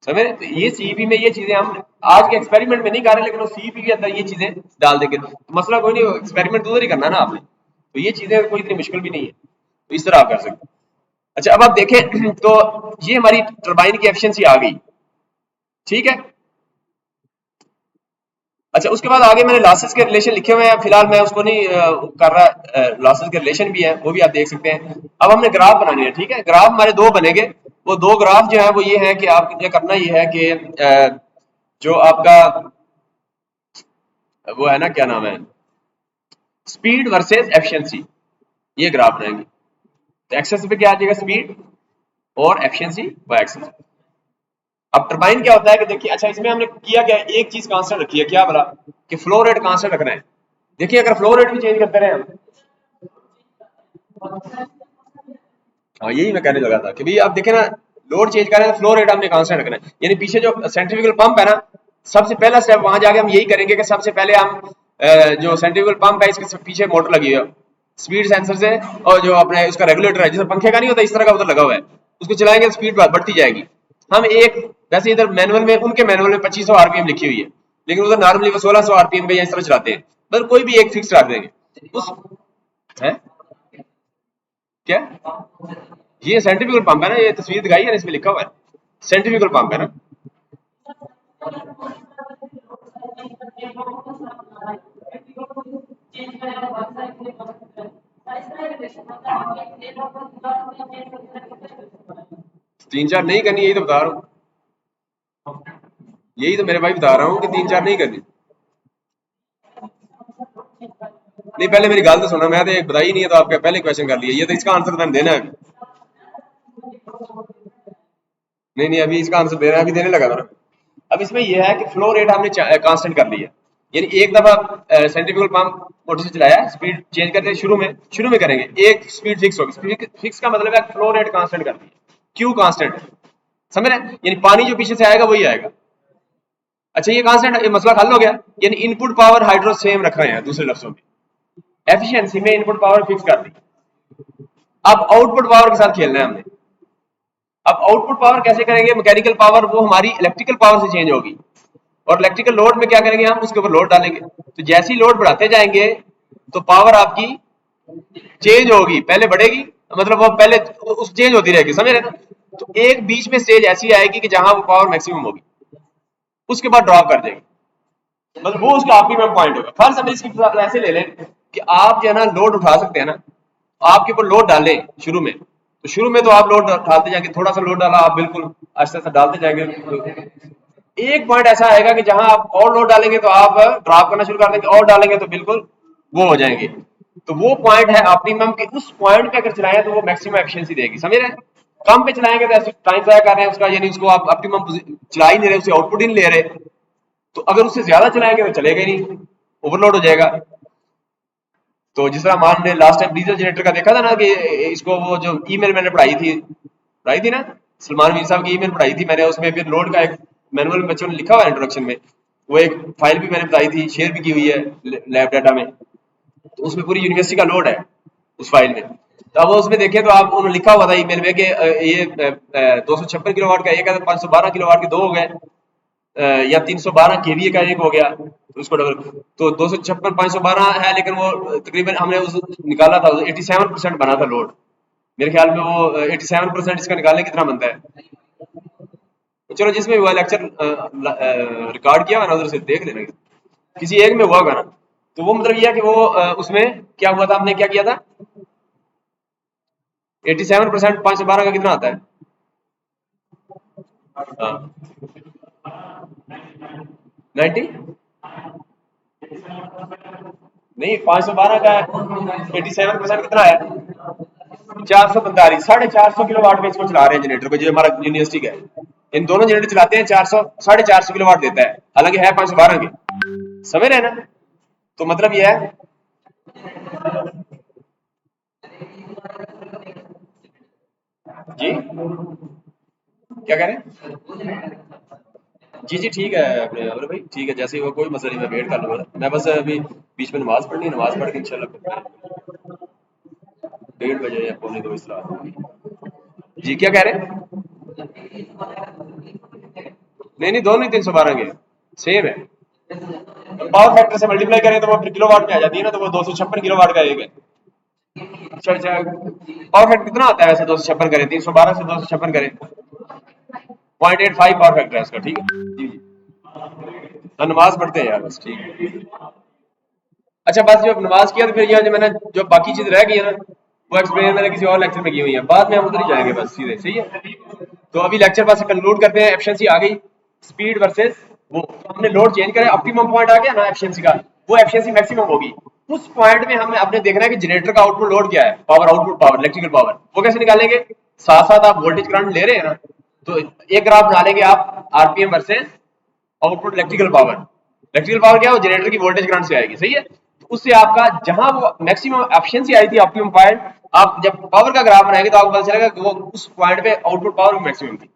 समझे। तो ये सीईपी में ये चीजें हम आज के एक्सपेरिमेंट में नहीं कर रहे, लेकिन वो सीईपी के अंदर ये चीजें डाल देंगे, तो मसला कोई नहीं, एक्सपेरिमेंट तो उधर ही करना है ना आपने, तो ये चीजें कोई इतनी मुश्किल भी नहीं है, तो इस तरह आप कर सकते हैं। अच्छा अब आप देखें तो ये हमारी टरबाइन की एफिशिएंसी आ गई, ठीक है। अच्छा उसके बाद आगे मैंने लॉसेस के रिलेशन लिखे हुए हैं, फिलहाल मैं उसको नहीं कर रहा, लॉसेस के रिलेशन भी है वो भी आप देख सकते हैं। अब हमने ग्राफ बनाने हैं, ठीक है, ग्राफ हमारे दो बनेंगे, वो दो ग्राफ जो है वो ये है कि आपको ये करना ये है कि जो आपका वो है ना, क्या नाम है, स्पीड वर्सेस एफिशिएंसी, ये ग्राफ बनाएंगे। तो एक्सेस पे क्या आ जाएगा, स्पीड और एफिशिएंसी बाय एक्सेस। अब टरबाइन क्या होता है कि देखिए, अच्छा इसमें हमने किया क्या, एक चीज कांस्टेंट रखी है, क्या बोला कि फ्लो रेट कांस्टेंट रखना है। देखिए अगर फ्लो रेट भी चेंज करते रहे हम, हाँ यही मैं कहने लगा था कि भाई आप देखें ना, लोड चेंज करें तो फ्लो रेट हमने कांस्टेंट रखना है, यानी पीछे जो सेंट्रीफ्यूगल पंप है ना, सबसे पहला स्टेप वहां जाके हम यही करेंगे कि सबसे पहले हम जो सेंट्रीफ्यूगल पंप है इसके पीछे मोटर लगी है स्पीड सेंसर से, और जो अपने उसका रेगुलेटर है, जैसे पंखे का नहीं होता इस तरह का उधर लगा हुआ है, उसको चलाएंगे तो स्पीड बढ़ती जाएगी। हम एक वैसे इधर मैनुअल में, उनके मैनुअल में 2500 आरपीएम लिखी हुई है, लेकिन उधर नॉर्मली वो 1600 आरपीएम पे इस तरह चलाते हैं, मतलब कोई भी एक फिक्स रख देंगे उस है क्या, ये सेंट्रीफ्यूगल पंप है ना, ये तस्वीर दिखाई है ना, इसमें लिखा हुआ है सेंट्रीफ्यूगल पंप है ना। तीन चार नहीं करनी, यही तो बता रहा हूँ, यही तो मेरे भाई बता रहा हूँ कि तीन चार नहीं करनी। नहीं पहले मेरी गल तो सुनो, मैं तो एक बताई नहीं है, तो आपका पहले क्वेश्चन कर लिया, ये तो इसका आंसर मैंने देना है। नहीं नहीं अभी इसका आंसर दे रहा है, अभी देने लगा था। अब इसमें यह है कि फ्लो रेट हमने कांस्टेंट कर ली है, यानी एक दफा सेंट्रीफ्यूगल पंप मोटर से चलाया, स्पीड चेंज करते शुरू में करेंगे, एक स्पीड फिक्स होगी, फिक्स का मतलब है फ्लो रेट कांस्टेंट कर दी, क्यू कांस्टेंट, समझ रहे, यानी पानी जो पीछे से आएगा वही आएगा। अच्छा ये कांस्टेंट, ये मसला हल हो गया, यानी इनपुट पावर हाइड्रो सेम रख रहे हैं, दूसरे लफ्जों में एफिशिएंसी में इनपुट पावर फिक्स कर दी। अब आउटपुट पावर के साथ खेलना है हमने। अब आउटपुट पावर कैसे करेंगे, मैकेनिकल पावर वो हमारी इलेक्ट्रिकल पावर से चेंज होगी, और इलेक्ट्रिकल लोड में क्या करेंगे हम, उसके ऊपर लोड डालेंगे, तो जैसी लोड बढ़ाते जाएंगे तो पावर आपकी चेंज होगी, पहले बढ़ेगी, मतलब वो पहले उस चेंज होती रहेगी, समझ रहे ना। तो एक बीच में स्टेज ऐसी आएगी कि जहां वो पावर मैक्सिमम होगी, उसके बाद ड्रॉप कर देगी, मतलब वो उसका ऑप्टिमम पॉइंट होगा। फर्स्ट हम इसकी ऐसे ले लें कि आप जो है ना लोड उठा सकते हैं ना, आपके ऊपर लोड डालें शुरू में, तो शुरू में तो आप लोड डालते जाएंगे, थोड़ा सा लोड डाला आप बिल्कुल आहिस्ता आहिस्ता डालते जाएंगे। एक पॉइंट ऐसा आएगा कि जहां आप और लोड डालेंगे तो आप ड्रॉप करना शुरू कर देंगे, और डालेंगे तो बिल्कुल वो हो जाएंगे। तो वो पॉइंट है ऑप्टिमम के, उस पॉइंट पे अगर चलाएं तो वो मैक्सिमम एफिशिएंसी देगी, समझ रहे हैं। कम पे चलाएंगे तो ऐसे टाइम ज़ाया कर रहे हैं उसका, यानी उसको आप ऑप्टिमम चला ही नहीं रहे, उसे आउटपुट ही नहीं ले रहे। तो अगर उससे ज्यादा चलाएंगे तो चलेगा ही नहीं, ओवरलोड हो जाएगा। तो जिस तरह मान ले लास्ट टाइम डीजल जनरेटर का देखा था ना कि इसको वो जो ईमेल मैंने पढ़ाई थी ना, सलमान मीर साहब की ईमेल पढ़ाई थी मैंने, उसमें फिर लोड का एक मैनुअल बच्चों ने लिखा हुआ है इंट्रोडक्शन में, वो एक फाइल भी मैंने बताई थी, शेयर भी की हुई है लैब डाटा में। तो उसमें पूरी यूनिवर्सिटी का लोड है उस फाइल में। तो अब उसमें देखें तो आप उन्होंने लिखा हुआ था ईमेल में कि ये 256 किलोवाट का एक है, 512 किलोवाट के दो हो गए, या 312 केवीए का एक हो गया, तो उसको डबल, तो 256 512 है, लेकिन वो तकरीबन हमने उस निकाला था 87% बना था लोड, मेरे ख्याल में वो 87% इसका निकालने कितना बनता है। तो चलो जिसमें हुआ लेक्चर रिकॉर्ड किया हुआ ना, उधर से देख लेना, किसी एक में हुआ होगा ना। तो वो मतलब ये है कि वो उसमें क्या हुआ था, हमने क्या किया था, 87% 512 का कितना आता है, हाँ 90 नहीं 512 का 87% कितना है, 445, 450 किलो वाट में इसको चला रहे हैं जनरेटर को, जो हमारा यूनिवर्सिटी का है। इन दोनों जनरेटर चलाते हैं 400 450 किलो वाट देता है, हालांकि है 512 के, समझ रहे हैं ना। तो मतलब ये है जी, क्या कह रहे हैं, जी जी ठीक है अपने अरे भाई ठीक है, जैसे ही वो कोई मसला नहीं, मैं वेट कर लूंगा, मैं बस अभी बीच में नमाज पढ़नी है, नमाज पढ़ के इंशाल्लाह 1:30 या पौने 2 इस तरह। जी क्या कह रहे हैं, नहीं दोनों ही 312 के सेम है, पावर फैक्टर से मल्टीप्लाई करें तो वो फिर किलो वाट में आ जाती है ना, तो वो 256 किलो वाट का एक है। अच्छा अच्छा, पावर फैक्टर कितना आता है वैसे, 256 करें, 312 से 256 करें, 0.85 पावर फैक्टर है इसका, ठीक है जी जी। तो नमाज पढ़ते हैं यार बस, ठीक है। अच्छा बस जब नमाज किया तो फिर यहाँ जो मैंने जो बाकी चीज रह गई है ना, वो एक्सप्लेन मैंने किसी और लेक्चर में की हुई है, बाद में हम उधर ही जाएंगे बस सीधे, सही है। तो अभी लेक्चर बस कंक्लूड करते हैं, एफिशिएंसी आ गई, स्पीड वर्सेस वो, तो हमने लोड चेंज करें, ऑप्टिमम पॉइंट आ गया ना एफिशिएंसी का, वो एफिशिएंसी मैक्सिमम होगी। उस पॉइंट में हमें अपने देखना है कि जनरेटर का आउटपुट लोड क्या है, power output power electrical power, वो कैसे निकालेंगे, साथ साथ आप वोल्टेज करंट ले रहे हैं ना, तो एक ग्राफ बना लेंगे आप, RPM versus output electrical power क्या है, वो जनरेटर की वोल्टेज करंट से आएगी, सही है। तो उससे आपका जहां वो मैक्सिमम एफिशिएंसी आई थी ऑप्टिमम पॉइंट, आप जब पावर का ग्राफ बनाएंगे तो आपको पता चलेगा कि वो उस पॉइंट पे आउटपुट पावर मैक्सिमम थी।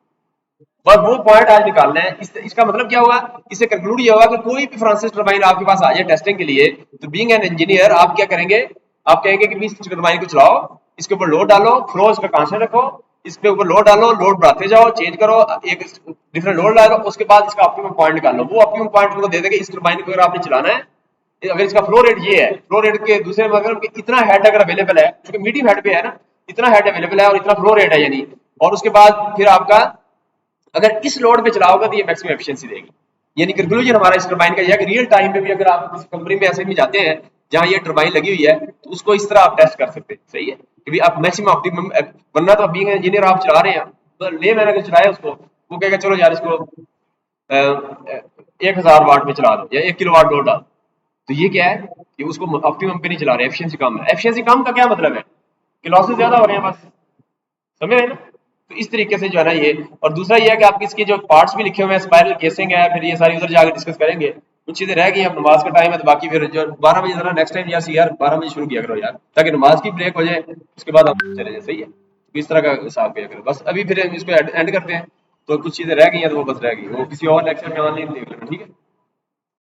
बस वो पॉइंट आज निकालना है। इसका मतलब क्या होगा, इससे कंक्लूड ये होगा कि कोई भी फ्रांसिस टरबाइन आपके पास आ जाए टेस्टिंग के लिए, तो बीइंग एन इंजीनियर आप क्या करेंगे, आप कहेंगे कि इस टरबाइन को चलाओ, इसके ऊपर लोड डालो, फ्लो इसका कांस्टेंट रखो, इसके ऊपर लोड डालो, लोड बढ़ाते जाओ, चेंज करो, एक डिफरेंट लोड डालो, उसके बाद इसका ऑप्टिमम पॉइंट निकालो। वो ऑप्टिमम पॉइंट उनको दे देंगे, इस टरबाइन को अगर आपने चलाना है, अगर इसका फ्लो रेट ये है, फ्लो रेट के दूसरे मतलब कि इतना हेड अगर अवेलेबल है, क्योंकि मीडियम हेड पे है ना, इतना हेड अवेलेबल है और इतना फ्लो रेट है यानी, और उसके बाद फिर आपका अगर इस लोड पे चलाओगे तो ये मैक्सिमम एफिशिएंसी देगी। यानी कंक्लूजन हमारा इस टरबाइन का यह है कि रियल टाइम में भी अगर आप किसी कंपनी में ऐसे भी जाते हैं जहां ये टरबाइन लगी हुई है, तो उसको इस तरह आप टेस्ट कर सकते हैं, सही है, कि भी आप मैक्सिमम ऑप्टिमम, वरना तो बीइंग इंजीनियर आप चला रहे हैं, तो ले मैंने अगर चलाया उसको, वो कहेगा चलो यार इसको 1000 वाट में चला दो या 1 किलो वाट लोड डाल, तो ये क्या है कि उसको ऑप्टिमम पे नहीं चला रहे, एफिशिएंसी कम है। एफिशिएंसी कम का क्या मतलब है कि लॉसेस ज्यादा हो रहे हैं, बस समझ रहे हैं ना। तो इस तरीके से जो है ना ये, और दूसरा ये है कि आपकी इसके जो पार्ट्स भी लिखे हुए हैं, स्पाइरल केसिंग है, फिर ये सारी उधर जाकर डिस्कस करेंगे। कुछ चीजें रह गई, अब नमाज का टाइम है, तो बाकी फिर जो 12 बजे जरा नेक्स्ट टाइम यार 12 बजे शुरू किया करो यार, ताकि नमाज की ब्रेक हो जाए, उसके बाद आप चले जाए, सही है। तो इस तरह का हिसाब किया करो बस। अभी फिर हम इसको एंड करते हैं, तो कुछ चीजें रह गई हैं तो वो बस रह गई, वो किसी और लेक्चर में ऑनलाइन देख लेना, ठीक है।